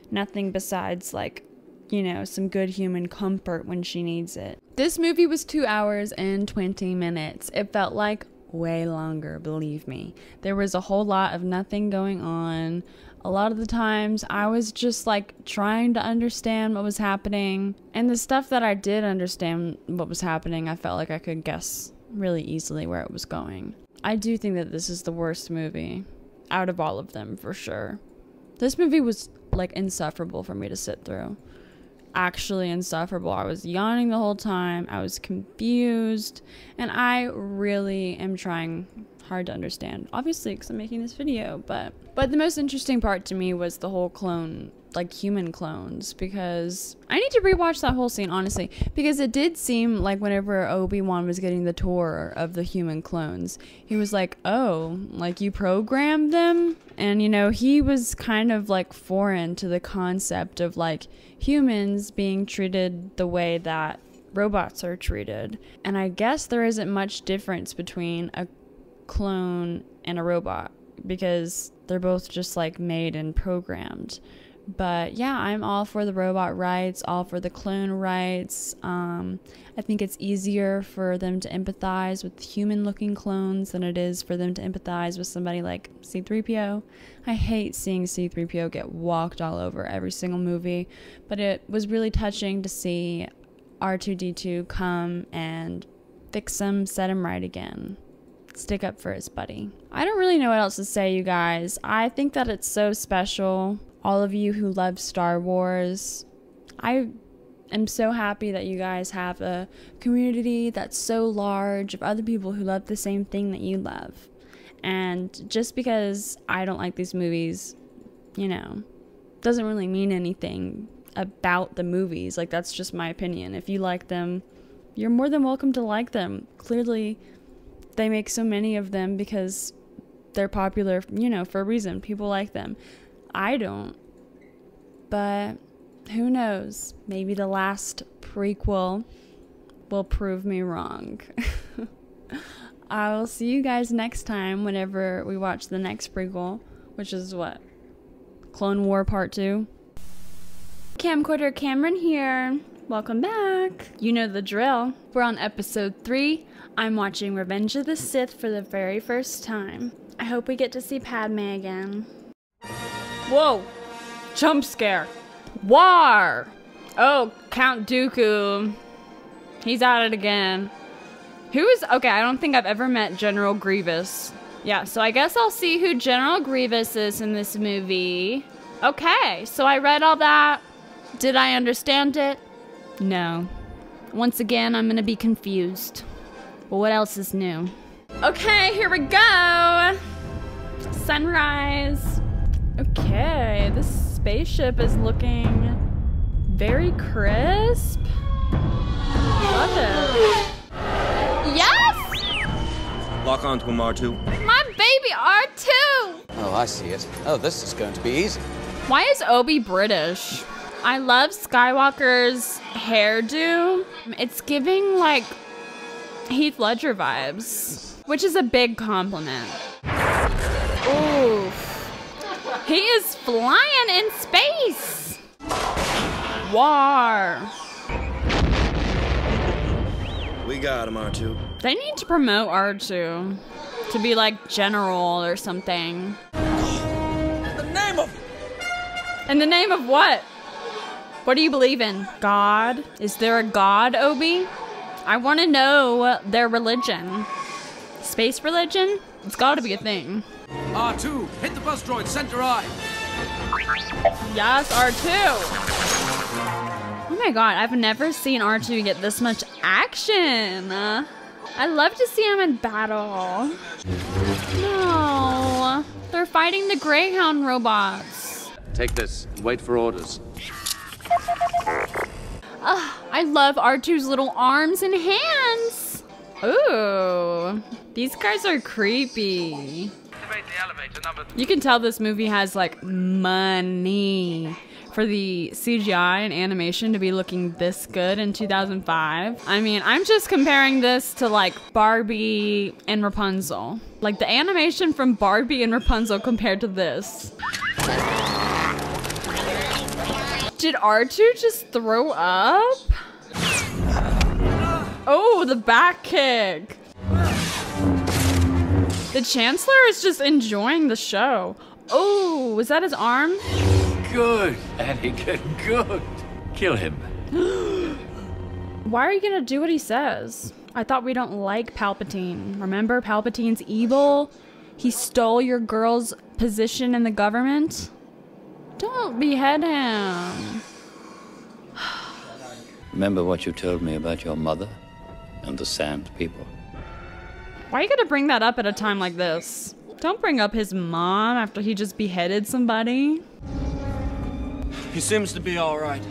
Nothing besides, like, you know, some good human comfort when she needs it. This movie was 2 hours and 20 minutes. It felt like way longer, believe me. There was a whole lot of nothing going on. A lot of the times I was just like trying to understand what was happening. And the stuff that I did understand what was happening, I felt like I could guess really easily where it was going. I do think that this is the worst movie out of all of them, for sure. This movie was like insufferable for me to sit through. Actually insufferable. I was yawning the whole time. I was confused. And I really am trying hard to understand, obviously, because I'm making this video, but the most interesting part to me was the whole clone, like human clones, because I need to rewatch that whole scene, honestly, because it did seem like whenever Obi-Wan was getting the tour of the human clones, he was like, oh, like you programmed them? And, you know, he was kind of like foreign to the concept of like humans being treated the way that robots are treated. And I guess there isn't much difference between a clone and a robot, because they're both just like made and programmed. But yeah, I'm all for the robot rights, all for the clone rights. I think it's easier for them to empathize with human looking clones than it is for them to empathize with somebody like C-3PO. I hate seeing C-3PO get walked all over every single movie, but it was really touching to see R2-D2 come and fix him, set him right again. Stick up for his buddy. I don't really know what else to say, you guys. I think that it's so special. All of you who love Star Wars, I am so happy that you guys have a community that's so large of other people who love the same thing that you love. And just because I don't like these movies, you know, doesn't really mean anything about the movies. Like, that's just my opinion. If you like them, you're more than welcome to like them. Clearly, they make so many of them because they're popular, you know, for a reason. People like them. I don't. But who knows? Maybe the last prequel will prove me wrong. I will see you guys next time whenever we watch the next prequel, which is what? Clone War Part 2? Camcorder Cameron here. Welcome back. You know the drill. We're on episode 3. I'm watching Revenge of the Sith for the very first time. I hope we get to see Padme again. Whoa! Jump scare. War! Oh, Count Dooku. He's at it again. Okay, I don't think I've ever met General Grievous. Yeah, so I guess I'll see who General Grievous is in this movie. Okay, so I read all that. Did I understand it? No. Once again, I'm gonna be confused. Well, what else is new? Okay, here we go! Sunrise. Okay, this spaceship is looking very crisp. Love it. Yes! Lock onto him, R2. My baby R2! Oh, I see it. Oh, this is going to be easy. Why is Obi British? I love Skywalker's hairdo. It's giving like Heath Ledger vibes, which is a big compliment. Oof. He is flying in space. War. We got him, R2. They need to promote R2 to be like general or something. In the name of... In the name of what? What do you believe in? God? Is there a God, Obi? I want to know their religion. Space religion? It's got to be a thing. R2, hit the bus droid, center eye. Yes, R2. Oh my god, I've never seen R2 get this much action. I love to see him in battle. No, they're fighting the Greyhound robots. Take this and wait for orders. I love R2's little arms and hands. Ooh, these guys are creepy. You can tell this movie has like money for the CGI and animation to be looking this good in 2005. I mean, I'm just comparing this to like Barbie and Rapunzel. Like the animation from Barbie and Rapunzel compared to this. Did R2 just throw up? Oh, the back kick. The Chancellor is just enjoying the show. Oh, was that his arm? Good, Anakin, good. Kill him. Why are you gonna do what he says? I thought we don't like Palpatine. Remember, Palpatine's evil? He stole your girl's position in the government? Don't behead him. Remember what you told me about your mother and the Sand People? Why are you gonna bring that up at a time like this? Don't bring up his mom after he just beheaded somebody. He seems to be all right.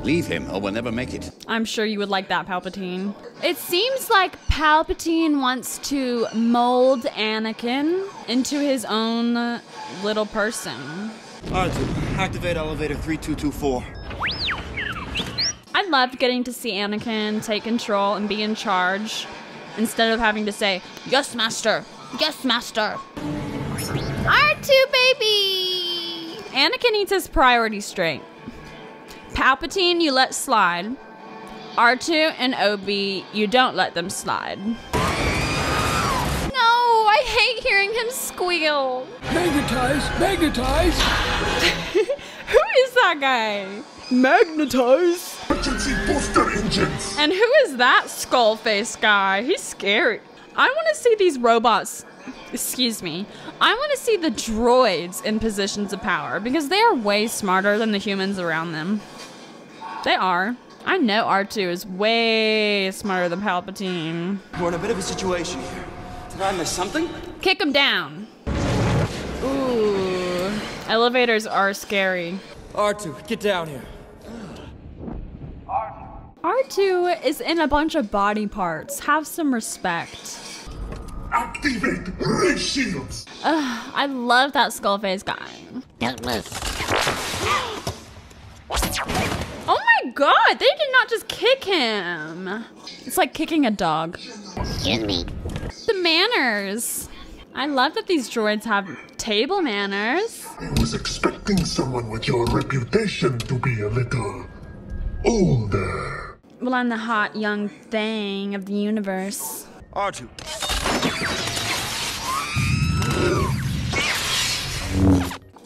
Leave him or we'll never make it. I'm sure you would like that, Palpatine. It seems like Palpatine wants to mold Anakin into his own little person. R2, activate elevator 3224. I loved getting to see Anakin take control and be in charge instead of having to say, "Yes, master. Yes, master." R2, baby! Anakin needs his priorities straight. Palpatine, you let slide. R2 and Obi, you don't let them slide. No, I hate hearing him squeal. Magnetize! Magnetize! Who is that guy? Magnetize? Emergency booster engines! And who is that skull face guy? He's scary. I want to see these robots. Excuse me. I want to see the droids in positions of power because they are way smarter than the humans around them. They are. I know R2 is way smarter than Palpatine. We're in a bit of a situation here. Did I miss something? Kick him down. Ooh. Elevators are scary. R2, get down here. R2 is in a bunch of body parts. Have some respect. Activate ray shields! I love that skull face guy. Don't move. Oh my god, they did not just kick him. It's like kicking a dog. Excuse me. The manners. I love that these droids have table manners. I was expecting someone with your reputation to be a little older. Well, I'm the hot young thing of the universe. R2.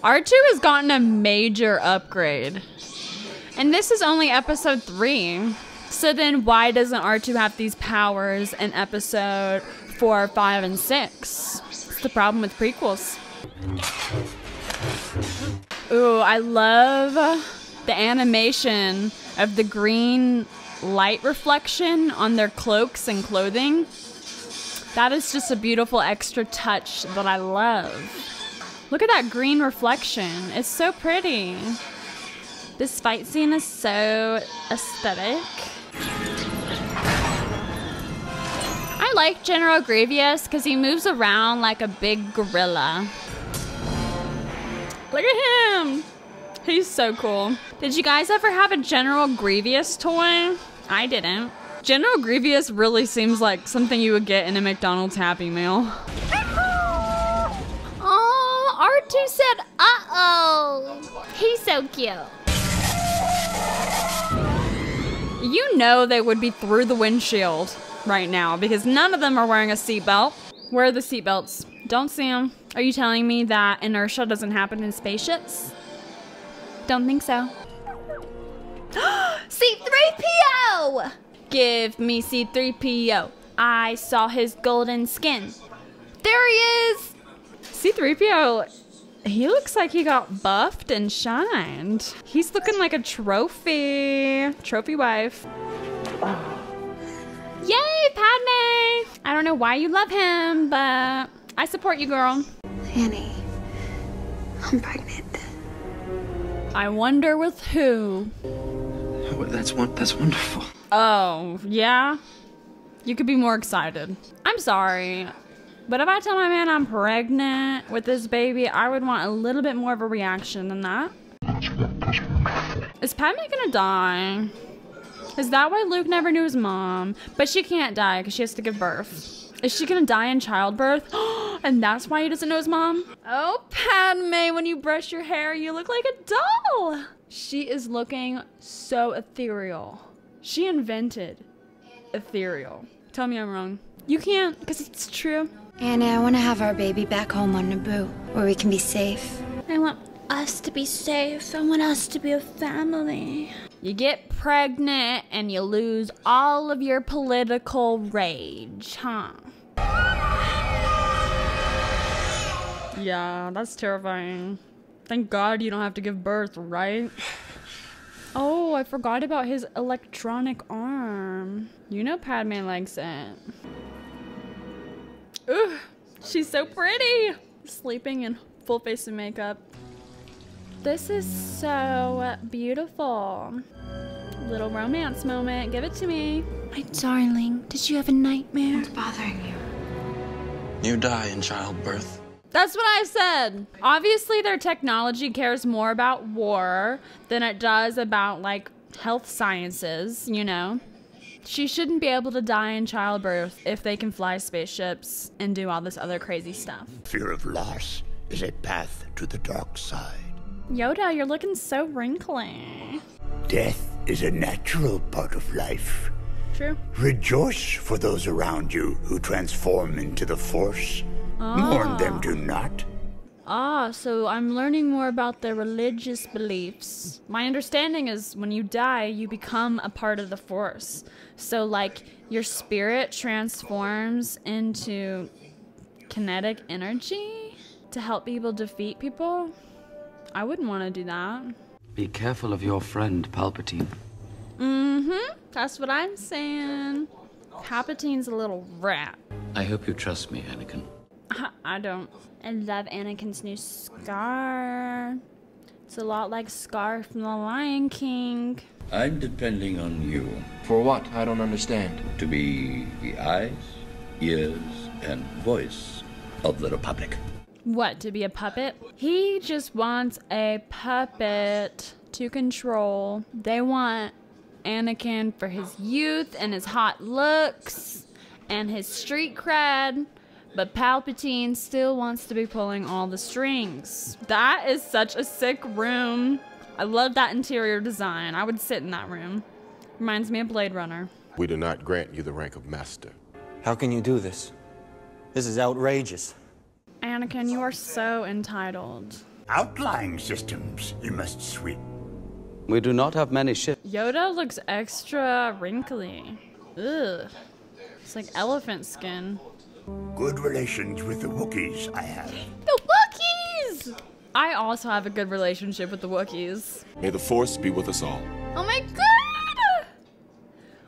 R2 has gotten a major upgrade. And this is only episode 3. So then why doesn't R2 have these powers in episode 4, 5, and 6? It's the problem with prequels. Ooh, I love the animation of the green light reflection on their cloaks and clothing. That is just a beautiful extra touch that I love. Look at that green reflection. It's so pretty. This fight scene is so aesthetic. I like General Grievous because he moves around like a big gorilla. Look at him. He's so cool. Did you guys ever have a General Grievous toy? I didn't. General Grievous really seems like something you would get in a McDonald's Happy Meal. Oh, R2 said, uh-oh. He's so cute. You know they would be through the windshield right now because none of them are wearing a seatbelt. Where are the seatbelts? Don't see them. Are you telling me that inertia doesn't happen in spaceships? Don't think so. C-3PO! Give me C-3PO. I saw his golden skin. There he is! C-3PO, he looks like he got buffed and shined. He's looking like a trophy. Trophy wife. Yay, Padme! I don't know why you love him, but I support you, girl. Annie, I'm pregnant. I wonder with who. That's wonderful. Oh, yeah? You could be more excited. I'm sorry, but if I tell my man I'm pregnant with this baby, I would want a little bit more of a reaction than that. Is Padme gonna die? Is that why Luke never knew his mom? But she can't die because she has to give birth. Is she gonna die in childbirth? And that's why he doesn't know his mom? Oh, Padme, when you brush your hair, you look like a doll. She is looking so ethereal. She invented ethereal. Tell me I'm wrong. You can't, because it's true. Annie, I want to have our baby back home on Naboo, where we can be safe. I want us to be safe. I want us to be a family. You get pregnant and you lose all of your political rage, huh? Yeah, that's terrifying. Thank God you don't have to give birth, right? Oh, I forgot about his electronic arm. You know Padme likes it. Ooh, she's so pretty. Sleeping in full face of makeup. This is so beautiful. Little romance moment. Give it to me. My darling, did you have a nightmare? What's bothering you? You die in childbirth. That's what I said. Obviously, their technology cares more about war than it does about, like, health sciences, you know? She shouldn't be able to die in childbirth if they can fly spaceships and do all this other crazy stuff. Fear of loss is a path to the dark side. Yoda, you're looking so wrinkly. Death is a natural part of life. True. Rejoice for those around you who transform into the Force. Mourn them, do not. Ah, so I'm learning more about their religious beliefs. My understanding is when you die, you become a part of the Force. So, like, your spirit transforms into kinetic energy to help people defeat people? I wouldn't want to do that. Be careful of your friend, Palpatine. Mm-hmm. That's what I'm saying. Palpatine's a little rat. I hope you trust me, Anakin. I don't. I love Anakin's new scar. It's a lot like Scar from The Lion King. I'm depending on you. For what? I don't understand. To be the eyes, ears, and voice of the Republic. What, to be a puppet? He just wants a puppet to control. They want Anakin for his youth and his hot looks and his street cred. But Palpatine still wants to be pulling all the strings. That is such a sick room. I love that interior design. I would sit in that room. Reminds me of Blade Runner. We do not grant you the rank of master. How can you do this? This is outrageous. Anakin, you are so entitled. Outlying systems you must sweep. We do not have many ships. Yoda looks extra wrinkly. Ugh. It's like elephant skin. Good relations with the Wookiees I have. The Wookiees! I also have a good relationship with the Wookiees. May the Force be with us all. Oh my god!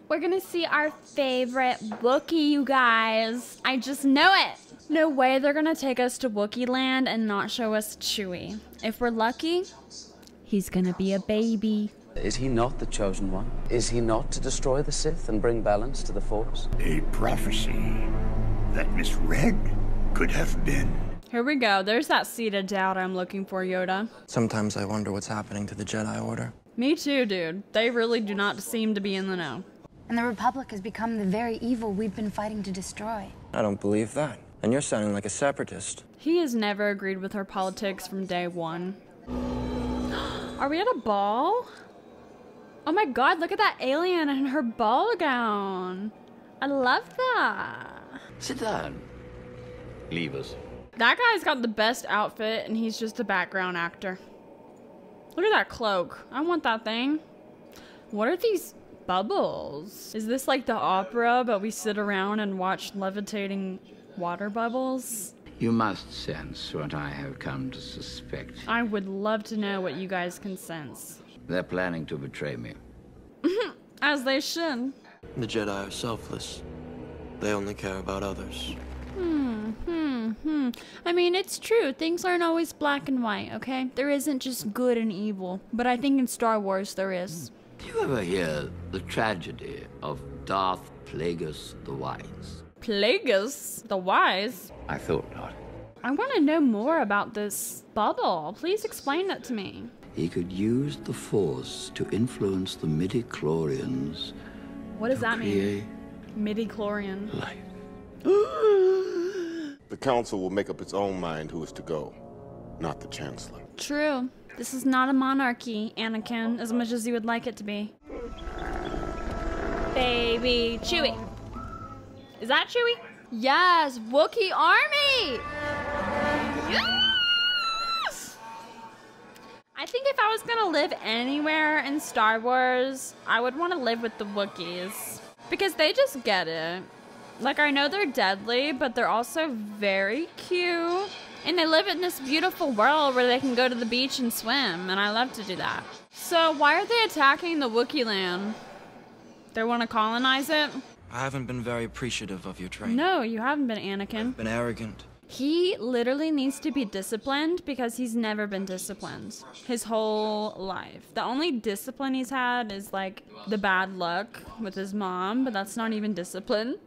We're gonna see our favorite Wookiee, you guys. I just know it. No way they're gonna take us to Wookiee land and not show us Chewie. If we're lucky, he's gonna be a baby. Is he not the chosen one? Is he not to destroy the Sith and bring balance to the Force? A prophecy that misread could have been. Here we go. There's that seed of doubt I'm looking for, Yoda. Sometimes I wonder what's happening to the Jedi Order. Me too, dude. They really do not seem to be in the know. And the Republic has become the very evil we've been fighting to destroy. I don't believe that. And you're sounding like a separatist. He has never agreed with her politics from day one. Are we at a ball? Oh my god, look at that alien in her ball gown. I love that. Sit down. Leave us. That guy's got the best outfit and he's just a background actor. Look at that cloak. I want that thing. What are these bubbles? Is this like the opera, but we sit around and watch levitating water bubbles? You must sense what I have come to suspect. I would love to know what you guys can sense. They're planning to betray me. As they should. The Jedi are selfless. They only care about others. I mean, it's true. Things aren't always black and white, okay? There isn't just good and evil. But I think in Star Wars there is. Do you ever hear the tragedy of Darth Plagueis the Wise? Plagueis the Wise? I thought not. I want to know more about this bubble. Please explain it to me. He could use the Force to influence the midi-chlorians. What does that mean? Midi-chlorian. Life. The Council will make up its own mind who is to go, not the Chancellor. True. This is not a monarchy, Anakin, as much as you would like it to be. Baby Chewie. Is that Chewie? Yes, Wookiee Army! Yes! I think if I was gonna live anywhere in Star Wars, I would want to live with the Wookiees. Because they just get it. Like, I know they're deadly, but they're also very cute. And they live in this beautiful world where they can go to the beach and swim, and I love to do that. So why are they attacking the Wookiee land? They want to colonize it? I haven't been very appreciative of your training. No, you haven't been, Anakin. Been arrogant. He literally needs to be disciplined because he's never been disciplined his whole life. The only discipline he's had is like the bad luck with his mom, but that's not even discipline.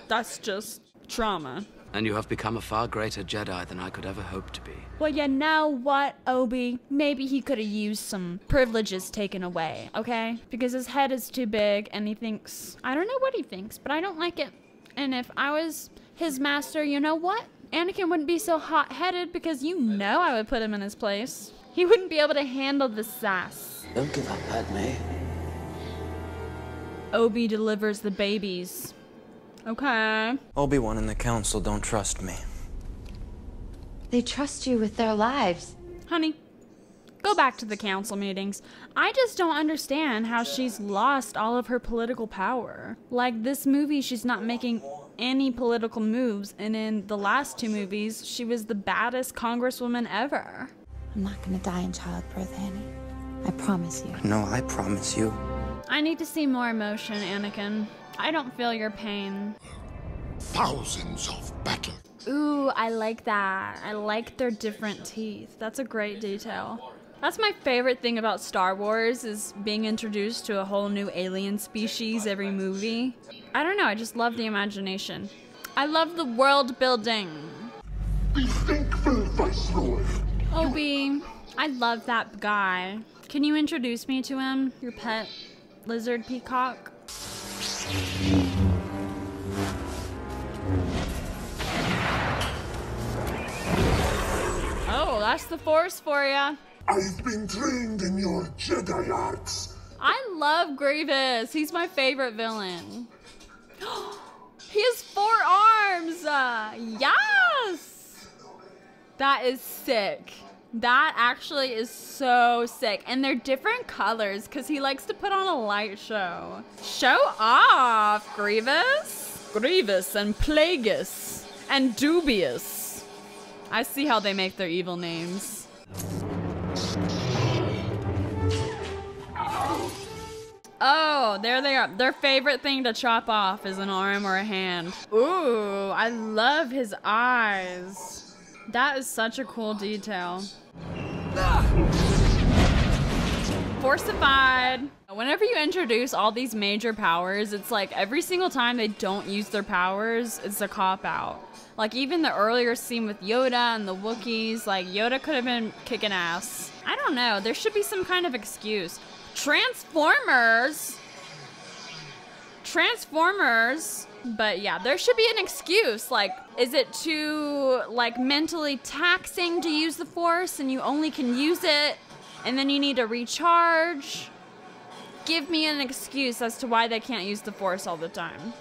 That's just trauma. And you have become a far greater Jedi than I could ever hope to be. Well, you know what, Obi? Maybe he could have used some privileges taken away, okay? Because his head is too big and he thinks... I don't know what he thinks, but I don't like it. And if I was his master, you know what? Anakin wouldn't be so hot-headed because you know I would put him in his place. He wouldn't be able to handle the sass. Don't give up, Padme. Obi delivers the babies. Okay. Obi-Wan and the Council don't trust me. They trust you with their lives. Honey, go back to the council meetings. I just don't understand how she's lost all of her political power. Like, this movie, she's not making any political moves, and in the last two movies, she was the baddest congresswoman ever. I'm not gonna die in childbirth, Annie. I promise you. No, I promise you. I need to see more emotion, Anakin. I don't feel your pain. Thousands of battles. Ooh, I like that. I like their different teeth. That's a great detail. That's my favorite thing about Star Wars, is being introduced to a whole new alien species every movie. I don't know, I just love the imagination. I love the world building. Be thankful, Viceroy. Obi, I love that guy. Can you introduce me to him? Your pet lizard peacock? Oh, that's the Force for ya. I've been trained in your Jedi arts. I love Grievous. He's my favorite villain. He has 4 arms. Yes! That is sick. That actually is so sick. And they're different colors because he likes to put on a light show. Show off, Grievous. Grievous and Plagueis and Dubious. I see how they make their evil names. Oh, there they are. Their favorite thing to chop off is an arm or a hand. Ooh, I love his eyes. That is such a cool detail. Forcified. Whenever you introduce all these major powers, it's like every single time they don't use their powers, it's a cop-out. Like even the earlier scene with Yoda and the Wookiees, like Yoda could have been kicking ass. I don't know, there should be some kind of excuse. Transformers! But yeah, there should be an excuse. Like, is it too, like, mentally taxing to use the Force and you only can use it and then you need to recharge? Give me an excuse as to why they can't use the Force all the time.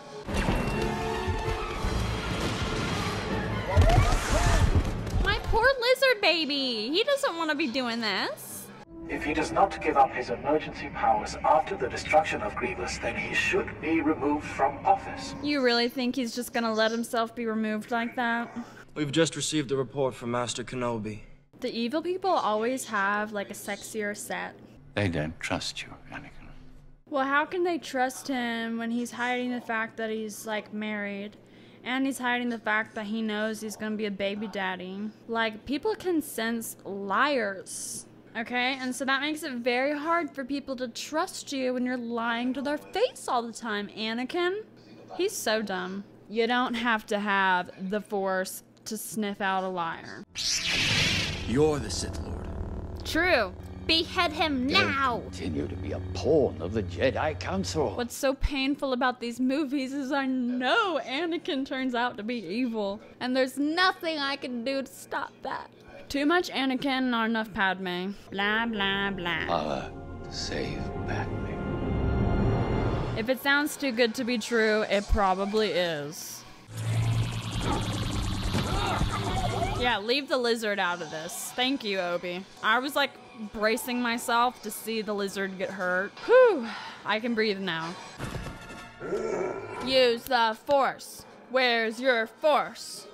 My poor lizard baby. He doesn't want to be doing this. If he does not give up his emergency powers after the destruction of Grievous, then he should be removed from office. You really think he's just gonna let himself be removed like that? We've just received a report from Master Kenobi. The evil people always have like a sexier set. They don't trust you, Anakin. Well, how can they trust him when he's hiding the fact that he's like married? And he's hiding the fact that he knows he's gonna be a baby daddy. Like, people can sense liars. Okay, and so that makes it very hard for people to trust you when you're lying to their face all the time, Anakin. He's so dumb. You don't have to have the Force to sniff out a liar. You're the Sith Lord. True. Behead him now! Continue to be a pawn of the Jedi Council. What's so painful about these movies is I know Anakin turns out to be evil, and there's nothing I can do to stop that. Too much Anakin, not enough Padme. Blah, blah, blah. Power to save Padme. If it sounds too good to be true, it probably is. Yeah, leave the lizard out of this. Thank you, Obi. I was like bracing myself to see the lizard get hurt. Whew, I can breathe now. Use the Force. Where's your Force?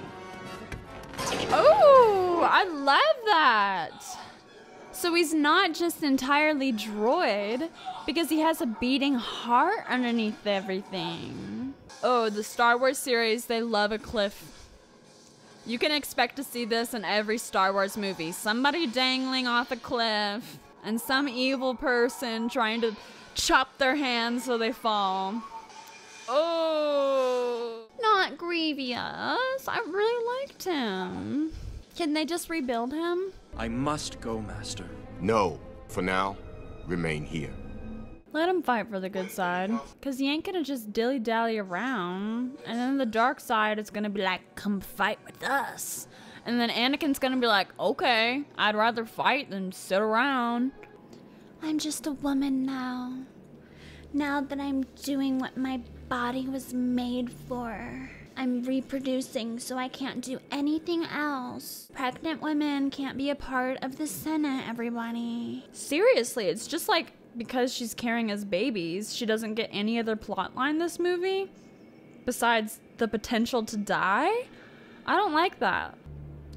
Oh, I love that. So he's not just entirely droid because he has a beating heart underneath everything. Oh, the Star Wars series, they love a cliff. You can expect to see this in every Star Wars movie. Somebody dangling off a cliff and some evil person trying to chop their hands so they fall. Oh, not Grievous. I really liked him. Can they just rebuild him? I must go, Master. No. For now, remain here. Let him fight for the good side. Because he ain't gonna just dilly-dally around. And then the dark side is gonna be like, come fight with us. And then Anakin's gonna be like, okay, I'd rather fight than sit around. I'm just a woman now. Now that I'm doing what my body was made for. I'm reproducing, so I can't do anything else. Pregnant women can't be a part of the Senate, everybody. Seriously, it's just like because she's carrying his babies, she doesn't get any other plot line this movie besides the potential to die? I don't like that.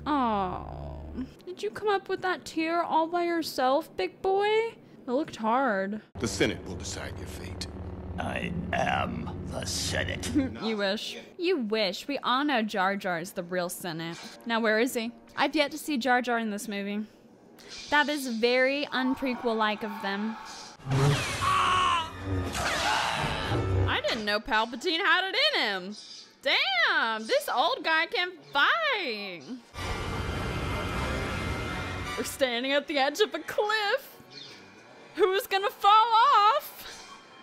Oh, did you come up with that tear all by yourself, big boy? It looked hard. The Senate will decide your fate. I am the Senate. You wish. You wish. We all know Jar Jar is the real Senate. Now, where is he? I've yet to see Jar Jar in this movie. That is very un-prequel-like of them. I didn't know Palpatine had it in him. Damn, this old guy can fight. We're standing at the edge of a cliff. Who's gonna fall off?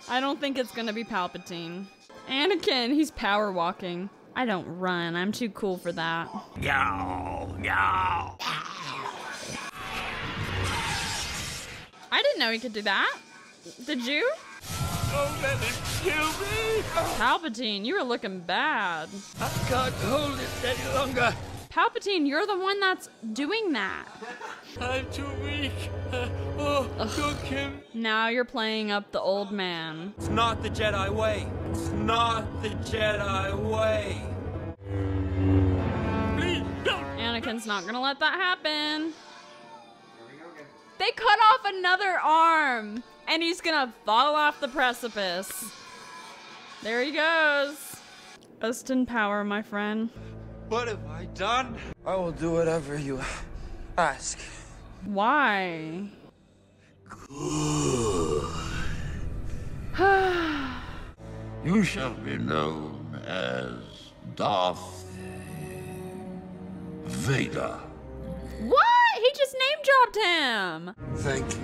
I don't think it's gonna be Palpatine. Anakin, he's power walking. I don't run, I'm too cool for that. Yow, yow. I didn't know he could do that. Did you? Don't let him kill me! Palpatine, you were looking bad. I can't hold it any longer. Palpatine, you're the one that's doing that. I'm too weak. Cook him. Now you're playing up the old man. It's not the Jedi way. It's not the Jedi way. Please don't. Anakin's not gonna let that happen. They cut off another arm, and he's gonna fall off the precipice. There he goes. Just in power, my friend. What have I done? I will do whatever you ask. Why? You shall be known as Darth Vader. What? He just name dropped him. Thank you,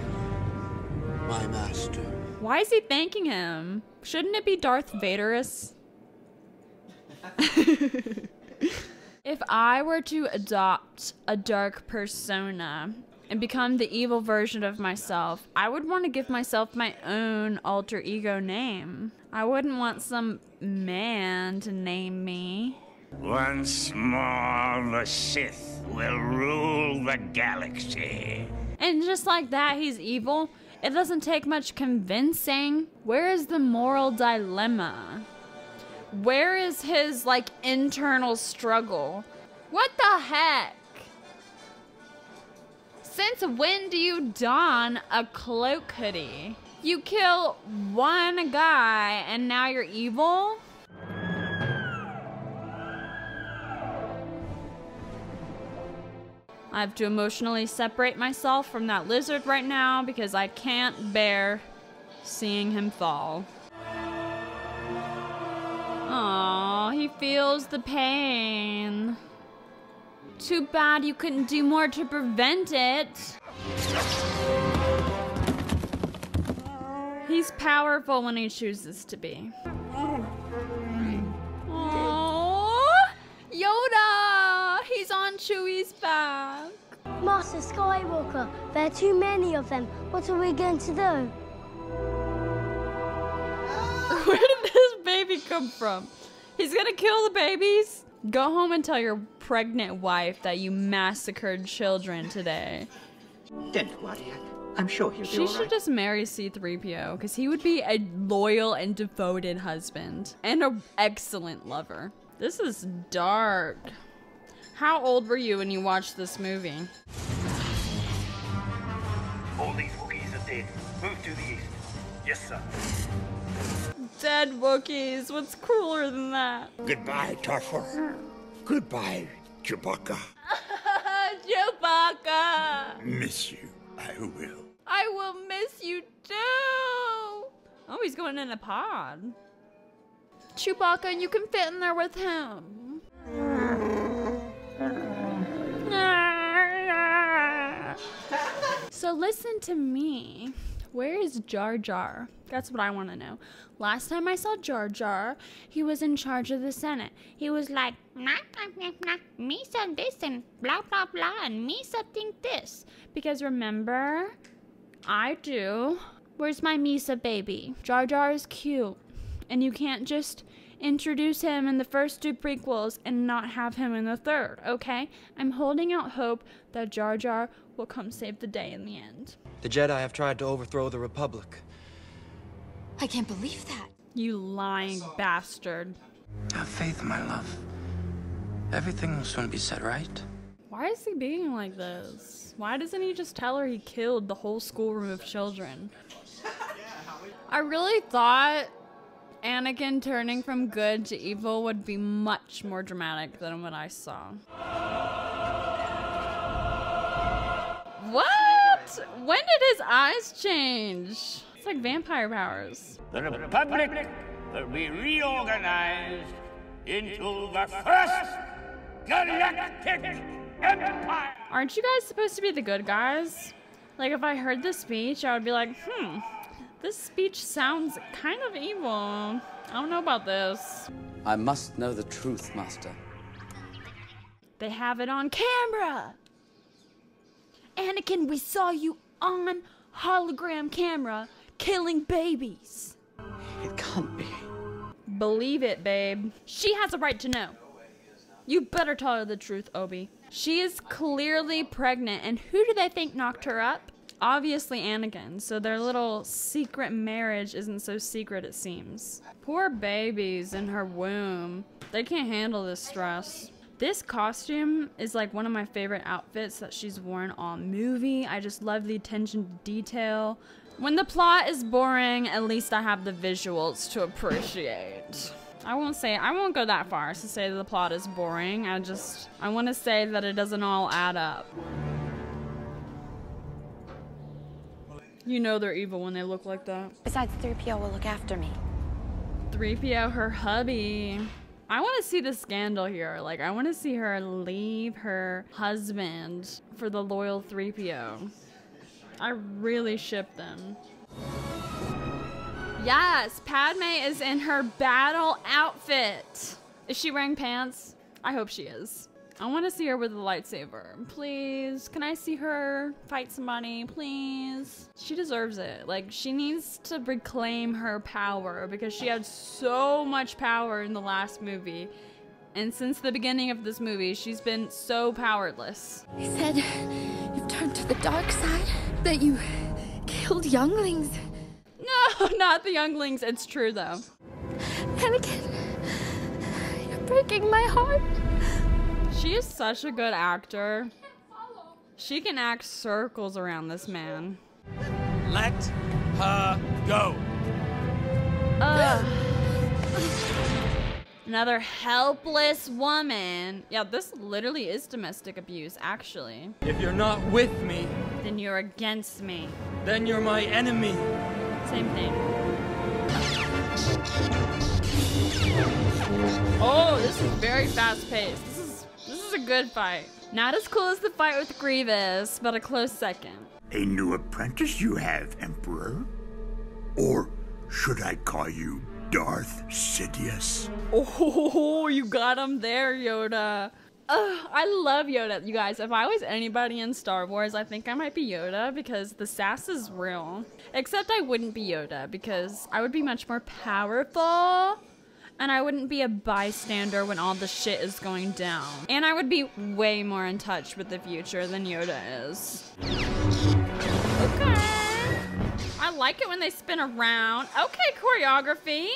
my master. Why is he thanking him? Shouldn't it be Darth Vaderus? If I were to adopt a dark persona and become the evil version of myself, I would want to give myself my own alter ego name. I wouldn't want some man to name me. Once more, the Sith will rule the galaxy. And just like that, he's evil. It doesn't take much convincing. Where is the moral dilemma? Where is his, like, internal struggle? What the heck? Since when do you don a cloak hoodie? You kill one guy and now you're evil? I have to emotionally separate myself from that lizard right now because I can't bear seeing him fall. Aww, he feels the pain. Too bad you couldn't do more to prevent it. He's powerful when he chooses to be. Aww, Yoda! He's on Chewie's back. Master Skywalker, there are too many of them. What are we going to do? Where did this baby come from? He's gonna kill the babies? Go home and tell your pregnant wife that you massacred children today. Don't worry, I'm sure he'll be She all should right. just marry C-3PO because he would be a loyal and devoted husband and an excellent lover. This is dark. How old were you when you watched this movie? All these Wookiees are dead. Move to the east. Yes, sir. Dead Wookiees. What's cooler than that? Goodbye, Tarfur. Goodbye, Chewbacca. Chewbacca. Miss you, I will. I will miss you too. Oh, he's going in a pod. Chewbacca, you can fit in there with him. So listen to me. Where is Jar Jar? That's what I want to know. Last time I saw Jar Jar, he was in charge of the Senate. He was like, nah, nah, nah, nah, me said this and blah, blah, blah, and me said think this. Because remember, I do. Where's my Misa baby? Jar Jar is cute. And you can't just introduce him in the first two prequels and not have him in the third, okay? I'm holding out hope that Jar Jar will come save the day in the end. The Jedi have tried to overthrow the Republic. I can't believe that. You lying bastard. Have faith, my love. Everything will soon be set right. Why is he being like this? Why doesn't he just tell her he killed the whole schoolroom of children? I really thought Anakin turning from good to evil would be much more dramatic than what I saw. What? When did his eyes change? It's like vampire powers. The Republic will be reorganized into the first galactic empire. Aren't you guys supposed to be the good guys? Like, if I heard this speech, I would be like, this speech sounds kind of evil. I don't know about this. I must know the truth, Master. They have it on camera. Anakin, we saw you on hologram camera killing babies. It can't be. Believe it, babe. She has a right to know. You better tell her the truth, Obi. She is clearly pregnant, and who do they think knocked her up? Obviously Anakin, so their little secret marriage isn't so secret, it seems. Poor babies in her womb. They can't handle this stress. This costume is like one of my favorite outfits that she's worn all movie. I just love the attention to detail. When the plot is boring, at least I have the visuals to appreciate. I won't go that far as to say that the plot is boring. I want to say that it doesn't all add up. You know they're evil when they look like that. Besides, 3PO will look after me. 3PO, her hubby. I want to see the scandal here. Like, I want to see her leave her husband for the loyal 3PO. I really ship them. Yes, Padme is in her battle outfit. Is she wearing pants? I hope she is. I want to see her with a lightsaber. Please, can I see her fight somebody, please? She deserves it. Like, she needs to reclaim her power because she had so much power in the last movie. And since the beginning of this movie, she's been so powerless. They said you've turned to the dark side, that you killed younglings. No, not the younglings. It's true, though. Anakin, you're breaking my heart. She is such a good actor. She can act circles around this man. Let her go. Another helpless woman. Yeah, this literally is domestic abuse, actually. If you're not with me, then you're against me. Then you're my enemy. Same thing. Oh, this is very fast paced. This is a good fight. Not as cool as the fight with Grievous, but a close second. A new apprentice you have, Emperor? Or should I call you Darth Sidious? Oh, you got him there, Yoda. I love Yoda. You guys, if I was anybody in Star Wars, I think I might be Yoda because the sass is real. Except I wouldn't be Yoda because I would be much more powerful. And I wouldn't be a bystander when all the shit is going down. And I would be way more in touch with the future than Yoda is. Okay. I like it when they spin around. Okay, choreography.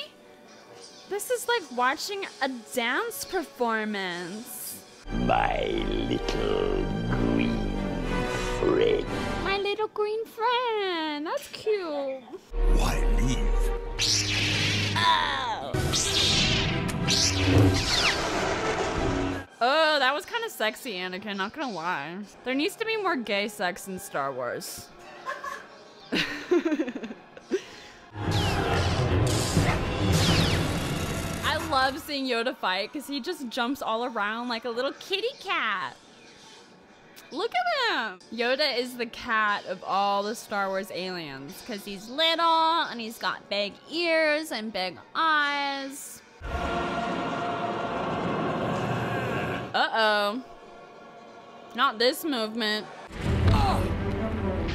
This is like watching a dance performance. My little green friend. My little green friend. That's cute. Why leave? Oh. Oh, that was kind of sexy, Anakin, not gonna lie. There needs to be more gay sex in Star Wars. I love seeing Yoda fight because he just jumps all around like a little kitty cat. Look at him! Yoda is the cat of all the Star Wars aliens because he's little and he's got big ears and big eyes. Uh-oh. Not this movement. Oh.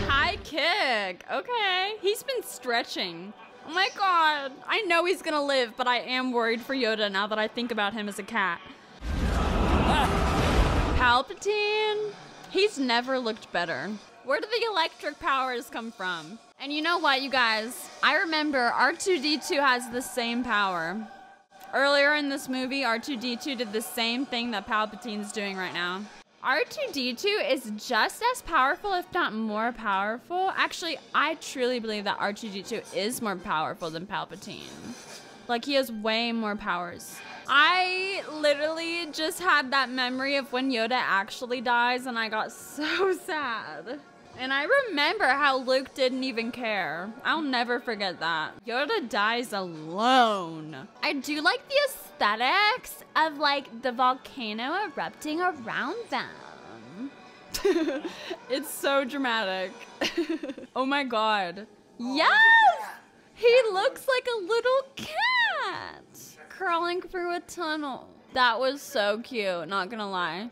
High kick. Okay. He's been stretching. Oh my god. I know he's gonna live, but I am worried for Yoda now that I think about him as a cat. Palpatine? He's never looked better. Where do the electric powers come from? And you know what, you guys? I remember R2-D2 has the same power. Earlier in this movie, R2-D2 did the same thing that Palpatine's doing right now. R2-D2 is just as powerful, if not more powerful. Actually, I truly believe that R2-D2 is more powerful than Palpatine. Like, he has way more powers. I literally just had that memory of when Yoda actually dies, and I got so sad. And I remember how Luke didn't even care. I'll never forget that. Yoda dies alone. I do like the aesthetics of like the volcano erupting around them. It's so dramatic. Oh my god. Yes! He looks like a little cat crawling through a tunnel. That was so cute, not gonna lie.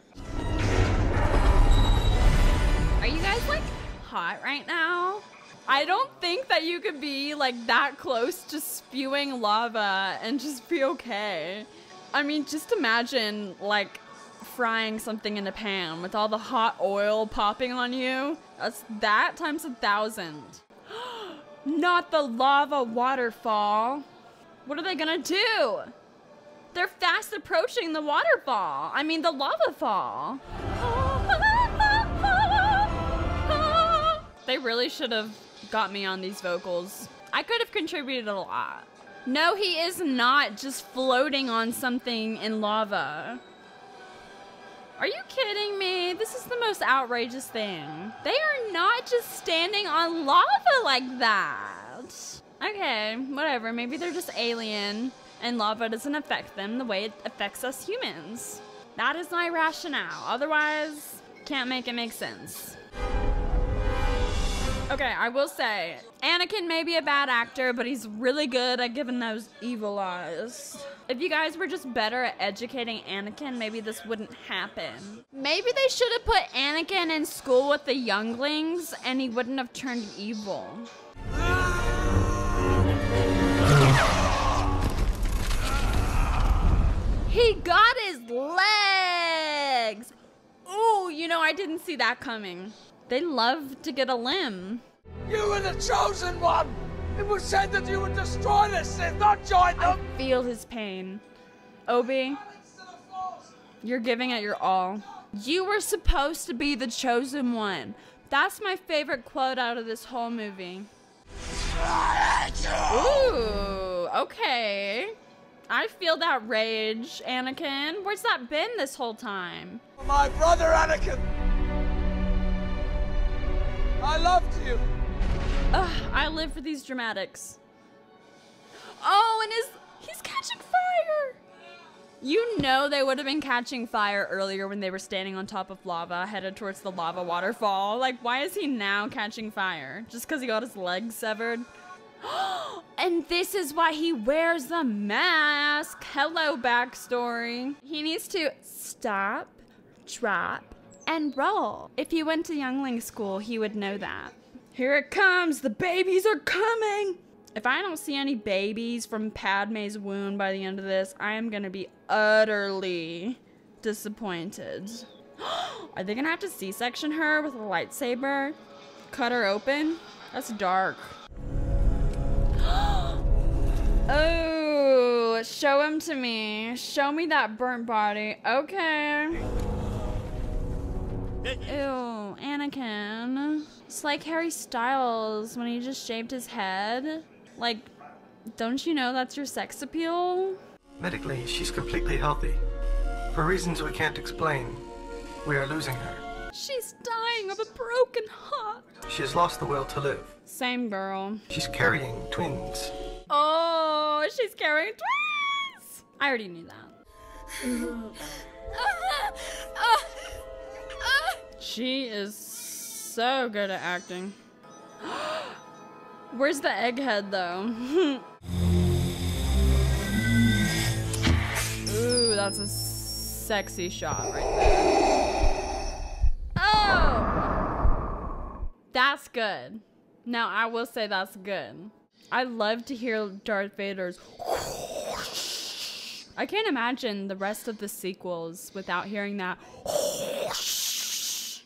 Are you guys like hot right now? I don't think that you could be like that close to spewing lava and just be okay. I mean, just imagine like frying something in a pan with all the hot oil popping on you. That's that times 1,000. Not the lava waterfall. What are they gonna do? They're fast approaching the waterfall. I mean, the lava fall. They really should have got me on these vocals. I could have contributed a lot. No, he is not just floating on something in lava. Are you kidding me? This is the most outrageous thing. They are not just standing on lava like that. Okay, whatever. Maybe they're just alien and lava doesn't affect them the way it affects us humans. That is my rationale. Otherwise, can't make it make sense. Okay, I will say, Anakin may be a bad actor, but he's really good at giving those evil eyes. If you guys were just better at educating Anakin, maybe this wouldn't happen. Maybe they should have put Anakin in school with the younglings and he wouldn't have turned evil. He got his legs! Ooh, you know, I didn't see that coming. They love to get a limb. You were the chosen one! It was said that you would destroy the Sith, not join them! I feel his pain. Obi, you're giving it your all. You were supposed to be the chosen one. That's my favorite quote out of this whole movie. Ooh, okay. I feel that rage, Anakin. Where's that been this whole time? My brother Anakin! I loved you! Ugh, I live for these dramatics. Oh, and he's catching fire! You know they would have been catching fire earlier when they were standing on top of lava, headed towards the lava waterfall. Like, why is he now catching fire? Just because he got his legs severed? And this is why he wears the mask. Hello, backstory. He needs to stop, drop, and roll. If he went to youngling school, he would know that. Here it comes. The babies are coming. If I don't see any babies from Padme's wound by the end of this, I am going to be utterly disappointed. Are they going to have to C-section her with a lightsaber? Cut her open? That's dark. Oh, show him to me. Show me that burnt body. Okay. Ew, Anakin. It's like Harry Styles when he just shaved his head. Like, don't you know that's your sex appeal? Medically, she's completely healthy. For reasons we can't explain, we are losing her. She's dying of a broken heart. She has lost the will to live. Same girl. She's carrying twins. Oh, she's carrying twins! I already knew that. She is so good at acting. Where's the egghead, though? Ooh, that's a sexy shot right there. Oh! That's good. Now, I will say that's good. I love to hear Darth Vader's whoosh. I can't imagine the rest of the sequels without hearing that whoosh.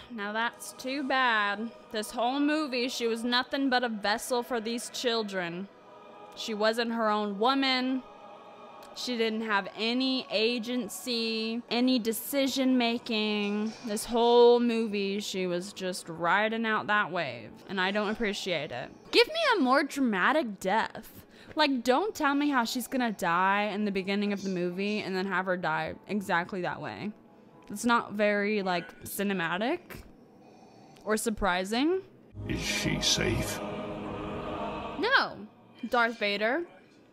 Now that's too bad. This whole movie, she was nothing but a vessel for these children. She wasn't her own woman. She didn't have any agency, any decision making. This whole movie, she was just riding out that wave, and I don't appreciate it. Give me a more dramatic death. Like, don't tell me how she's gonna die in the beginning of the movie and then have her die exactly that way. It's not very, like, cinematic or surprising. Is she safe? No, Darth Vader.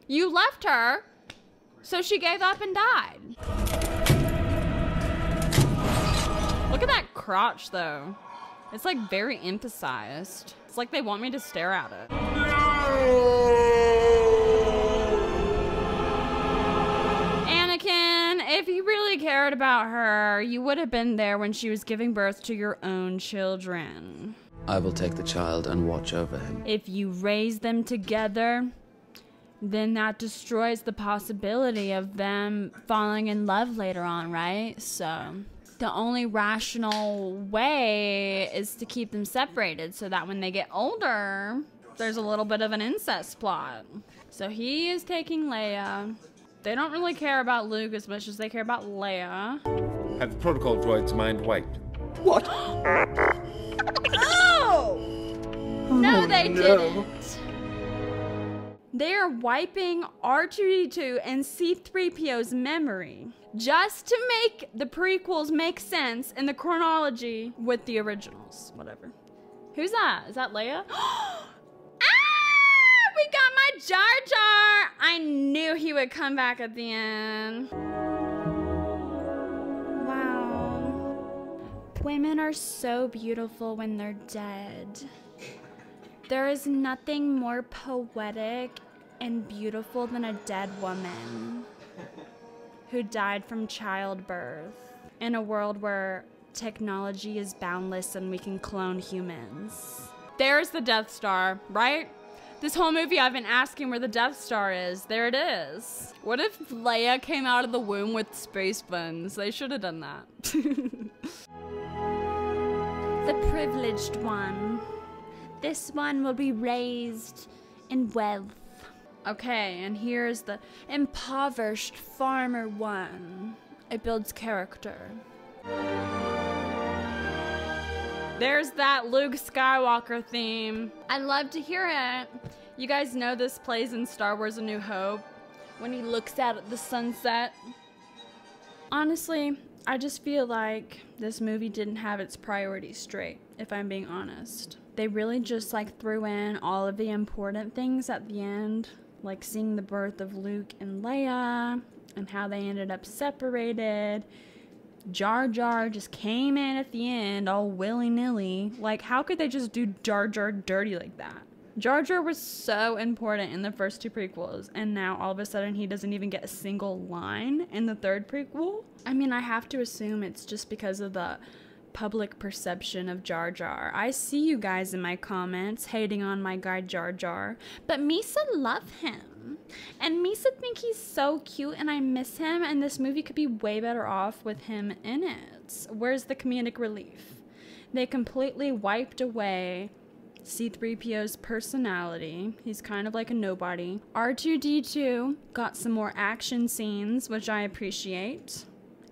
You left her. So she gave up and died. Look at that crotch, though. It's like very emphasized. It's like they want me to stare at it. Anakin, if you really cared about her, you would have been there when she was giving birth to your own children. I will take the child and watch over him. If you raise them together, then that destroys the possibility of them falling in love later on, right? So the only rational way is to keep them separated so that when they get older, there's a little bit of an incest plot. So he is taking Leia. They don't really care about Luke as much as they care about Leia. Have the protocol droid's mind wiped. What? Oh! No, they didn't. They are wiping R2-D2 and C-3PO's memory just to make the prequels make sense in the chronology with the originals. Whatever. Who's that? Is that Leia? Ah! We got my Jar Jar! I knew he would come back at the end. Wow. Women are so beautiful when they're dead. There is nothing more poetic and beautiful than a dead woman who died from childbirth in a world where technology is boundless and we can clone humans. There's the Death Star, right? This whole movie I've been asking where the Death Star is. There it is. What if Leia came out of the womb with space buns? They should have done that. The privileged one. This one will be raised in wealth. Okay, and here's the impoverished farmer one. It builds character. There's that Luke Skywalker theme. I love to hear it. You guys know this plays in Star Wars A New Hope when he looks out at the sunset. Honestly, I just feel like this movie didn't have its priorities straight, if I'm being honest. They really just like threw in all of the important things at the end, like seeing the birth of Luke and Leia and how they ended up separated. Jar Jar just came in at the end all willy-nilly. Like, how could they just do Jar Jar dirty like that? Jar Jar was so important in the first two prequels, and now all of a sudden he doesn't even get a single line in the third prequel? I mean, I have to assume it's just because of the public perception of Jar Jar. I see you guys in my comments hating on my guy Jar Jar, but Misa love him. And Misa think he's so cute and I miss him, and this movie could be way better off with him in it. Where's the comedic relief? They completely wiped away C-3PO's personality. He's kind of like a nobody. R2-D2 got some more action scenes, which I appreciate,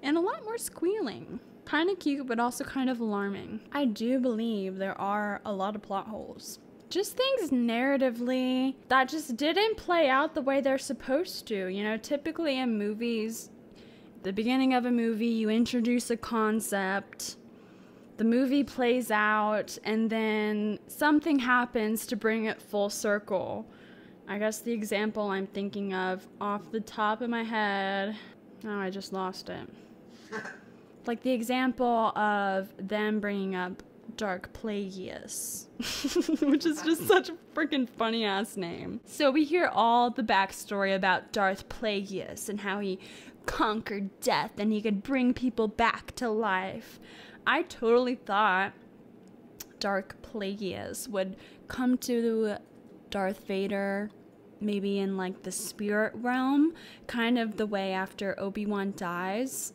and a lot more squealing. Kind of cute, but also kind of alarming. I do believe there are a lot of plot holes. Just things narratively that just didn't play out the way they're supposed to. You know, typically in movies, the beginning of a movie, you introduce a concept, the movie plays out, and then something happens to bring it full circle. I guess the example I'm thinking of off the top of my head, oh, I just lost it. Like the example of them bringing up Darth Plagueis, which is just such a freaking funny ass name. So we hear all the backstory about Darth Plagueis and how he conquered death and he could bring people back to life. I totally thought Darth Plagueis would come to Darth Vader maybe in like the spirit realm, kind of the way after Obi-Wan dies,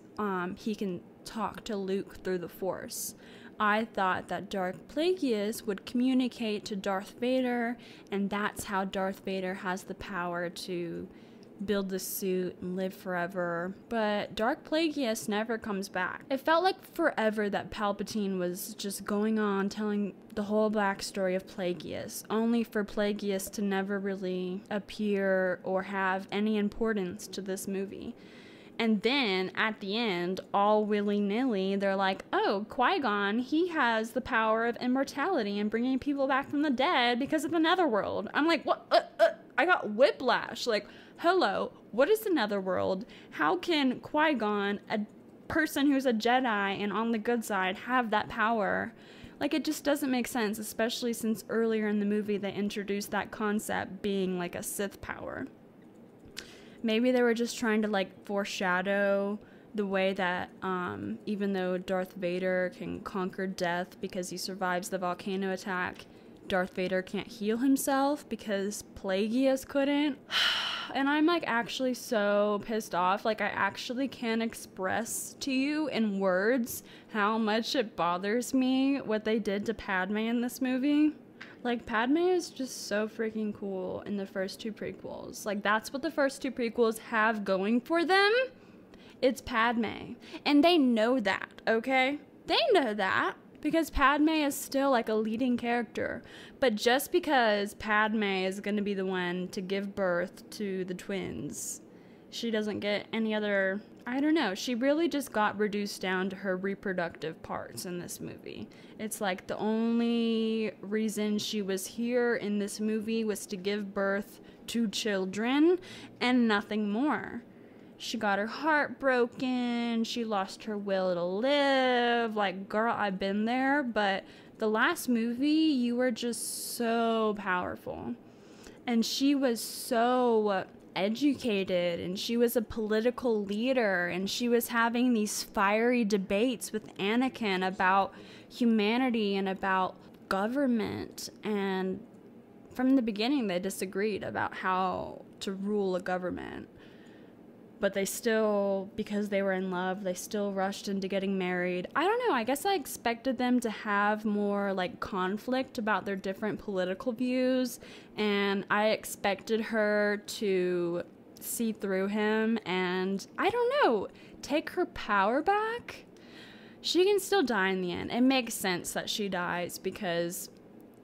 he can talk to Luke through the Force. I thought that Darth Plagueis would communicate to Darth Vader, and that's how Darth Vader has the power to build the suit and live forever. But Darth Plagueis never comes back. It felt like forever that Palpatine was just going on telling the whole backstory of Plagueis, only for Plagueis to never really appear or have any importance to this movie. And then, at the end, all willy-nilly, they're like, oh, Qui-Gon, he has the power of immortality and bringing people back from the dead because of the Netherworld. I'm like, what? I got whiplash. Like, hello, what is the Netherworld? How can Qui-Gon, a person who's a Jedi and on the good side, have that power? Like, it just doesn't make sense, especially since earlier in the movie they introduced that concept being like a Sith power. Maybe they were just trying to like foreshadow the way that even though Darth Vader can conquer death because he survives the volcano attack, Darth Vader can't heal himself because Plagueis couldn't. And I'm like actually so pissed off. Like, I actually can't express to you in words how much it bothers me what they did to Padme in this movie. Like, Padme is just so freaking cool in the first two prequels. Like, that's what the first two prequels have going for them. It's Padme. And they know that, okay? They know that because Padme is still like a leading character. But just because Padme is going to be the one to give birth to the twins, she doesn't get any other, I don't know, she really just got reduced down to her reproductive parts in this movie. It's like the only reason she was here in this movie was to give birth to children and nothing more. She got her heart broken, she lost her will to live. Like, girl, I've been there, but the last movie, you were just so powerful. And she was so educated, and she was a political leader, and she was having these fiery debates with Anakin about humanity and about government. And from the beginning, they disagreed about how to rule a government. But they still, because they were in love, they still rushed into getting married. I don't know, I guess I expected them to have more like conflict about their different political views, and I expected her to see through him and, I don't know, take her power back. She can still die in the end. It makes sense that she dies because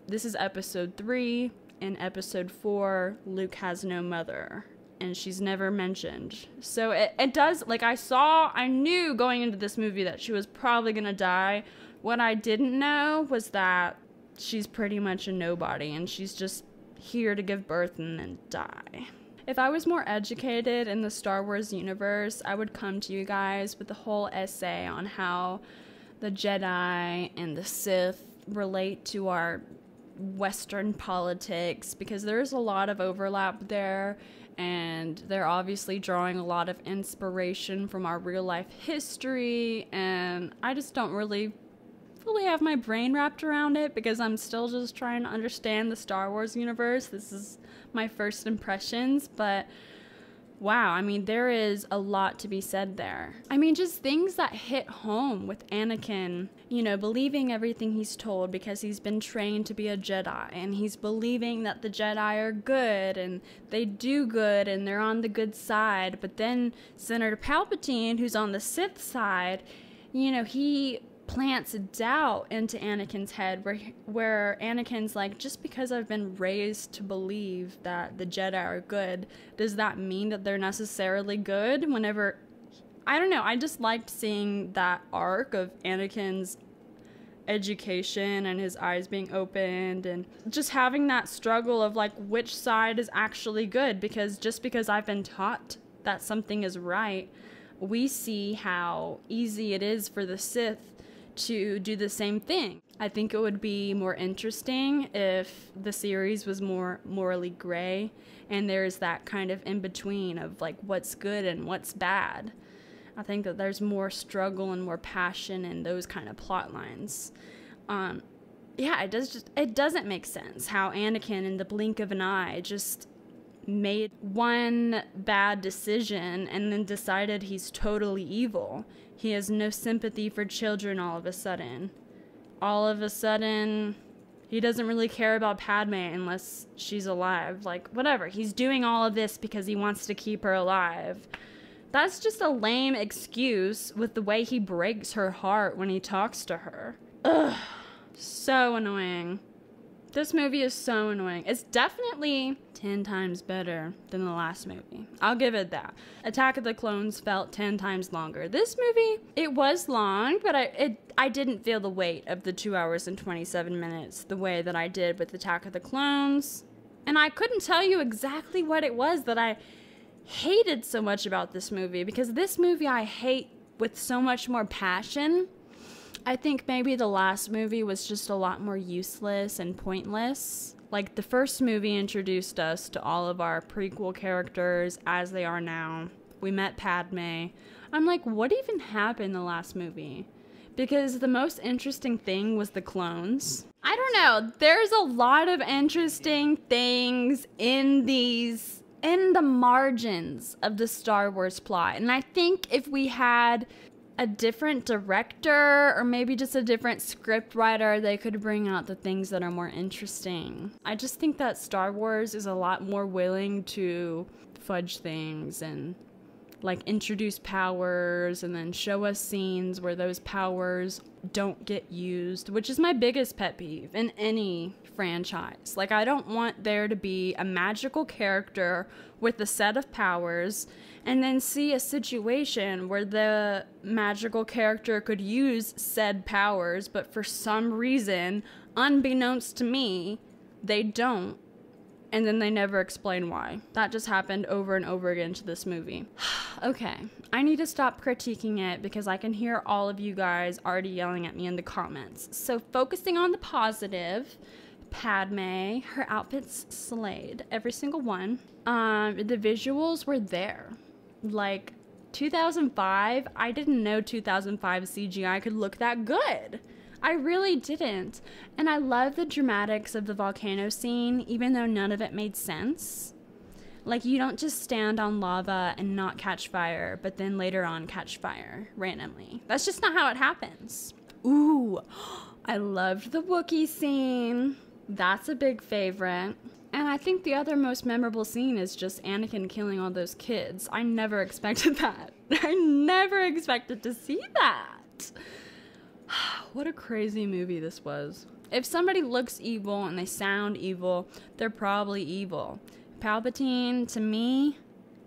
this is episode 3. In episode 4, Luke has no mother. And she's never mentioned. So it does, like, I knew going into this movie that she was probably gonna die. What I didn't know was that she's pretty much a nobody and she's just here to give birth and then die. If I was more educated in the Star Wars universe, I would come to you guys with a whole essay on how the Jedi and the Sith relate to our Western politics, because there's a lot of overlap there. And they're obviously drawing a lot of inspiration from our real life history, and I just don't really fully have my brain wrapped around it because I'm still just trying to understand the Star Wars universe. This is my first impressions, but wow, I mean, there is a lot to be said there. I mean, just things that hit home with Anakin, you know, believing everything he's told because he's been trained to be a Jedi, and he's believing that the Jedi are good and they do good and they're on the good side. But then Senator Palpatine, who's on the Sith side, you know, he plants doubt into Anakin's head where Anakin's like, just because I've been raised to believe that the Jedi are good, does that mean that they're necessarily good? Whenever, I don't know, I just liked seeing that arc of Anakin's education and his eyes being opened and just having that struggle of like, which side is actually good? Because just because I've been taught that something is right, we see how easy it is for the Sith to do the same thing. I think it would be more interesting if the series was more morally gray and there's that kind of in-between of like what's good and what's bad. I think that there's more struggle and more passion in those kind of plot lines. Yeah, it doesn't make sense how Anakin in the blink of an eye just made one bad decision and then decided he's totally evil. He has no sympathy for children all of a sudden. All of a sudden, he doesn't really care about Padme unless she's alive. Like, whatever. He's doing all of this because he wants to keep her alive. That's just a lame excuse with the way he breaks her heart when he talks to her. Ugh. So annoying. This movie is so annoying. It's definitely 10 times better than the last movie. I'll give it that. Attack of the Clones felt 10 times longer. This movie, it was long, but I didn't feel the weight of the 2 hours and 27 minutes the way that I did with Attack of the Clones. And I couldn't tell you exactly what it was that I hated so much about this movie, because this movie I hate with so much more passion. I think maybe the last movie was just a lot more useless and pointless. Like, the first movie introduced us to all of our prequel characters as they are now. We met Padme. I'm like, what even happened in the last movie? Because the most interesting thing was the clones. I don't know. There's a lot of interesting things in the margins of the Star Wars plot. And I think if we had a different director or maybe just a different script writer, they could bring out the things that are more interesting. I just think that Star Wars is a lot more willing to fudge things and like introduce powers and then show us scenes where those powers don't get used, which is my biggest pet peeve in any franchise. Like, I don't want there to be a magical character with a set of powers and then see a situation where the magical character could use said powers, but for some reason, unbeknownst to me, they don't. And then they never explain why. That just happened over and over again to this movie. Okay, I need to stop critiquing it because I can hear all of you guys already yelling at me in the comments. So focusing on the positive, Padme, her outfits slayed, every single one. The visuals were there. Like, 2005, I didn't know 2005 CGI could look that good. I really didn't. And I love the dramatics of the volcano scene, even though none of it made sense. Like, you don't just stand on lava and not catch fire, but then later on catch fire randomly. That's just not how it happens. Ooh, I loved the Wookiee scene. That's a big favorite. And I think the other most memorable scene is just Anakin killing all those kids. I never expected that. I never expected to see that. What a crazy movie this was. If somebody looks evil and they sound evil, they're probably evil. Palpatine, to me,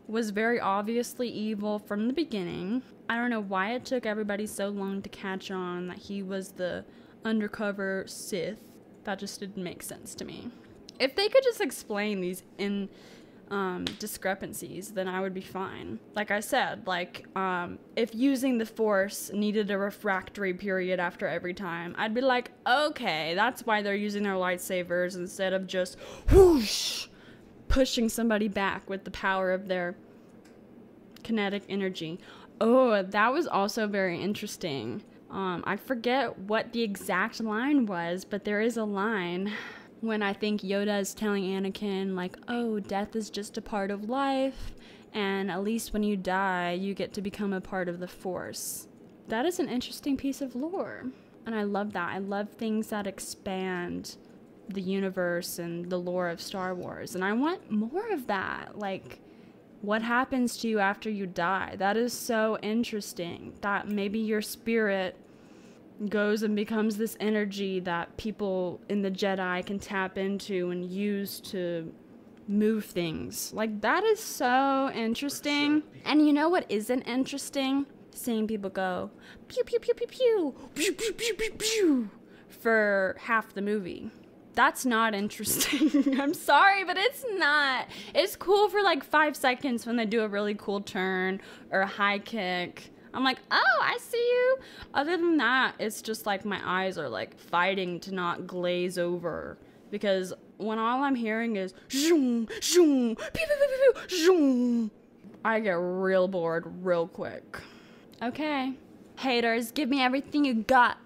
was very obviously evil from the beginning. I don't know why it took everybody so long to catch on that he was the undercover Sith. That just didn't make sense to me. If they could just explain these discrepancies, then I would be fine. Like I said, like, if using the Force needed a refractory period after every time, I'd be like, okay, that's why they're using their lightsabers instead of just whoosh, pushing somebody back with the power of their kinetic energy. Oh, that was also very interesting. I forget what the exact line was, but there is a line when I think Yoda is telling Anakin, like, oh, death is just a part of life, and at least when you die, you get to become a part of the Force. That is an interesting piece of lore, and I love that. I love things that expand the universe and the lore of Star Wars, and I want more of that. Like, what happens to you after you die? That is so interesting, that maybe your spirit goes and becomes this energy that people in the Jedi can tap into and use to move things. Like, that is so interesting. And you know what isn't interesting? Seeing people go pew pew pew pew pew pew pew pew pew pew for half the movie. That's not interesting. I'm sorry, but it's not. It's cool for like 5 seconds when they do a really cool turn or a high kick. I'm like, oh, I see you. Other than that, it's just like my eyes are like fighting to not glaze over. Because when all I'm hearing is zoom, zoom, pew, pew, pew, pew, zoom, I get real bored real quick. Okay. Haters, give me everything you got.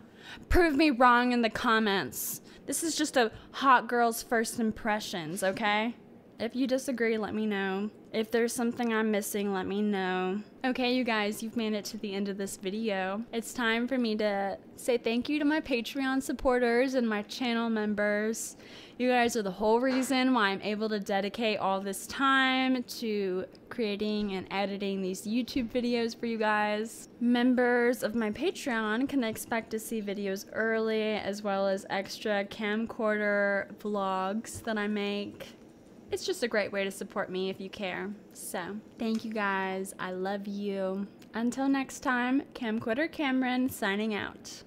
Prove me wrong in the comments. This is just a hot girl's first impressions, okay? If you disagree, let me know. If there's something I'm missing, let me know. Okay, you guys, you've made it to the end of this video. It's time for me to say thank you to my Patreon supporters and my channel members. You guys are the whole reason why I'm able to dedicate all this time to creating and editing these YouTube videos for you guys. Members of my Patreon can expect to see videos early, as well as extra camcorder vlogs that I make. It's just a great way to support me if you care. So, thank you guys. I love you. Until next time, Camcorder Cameron signing out.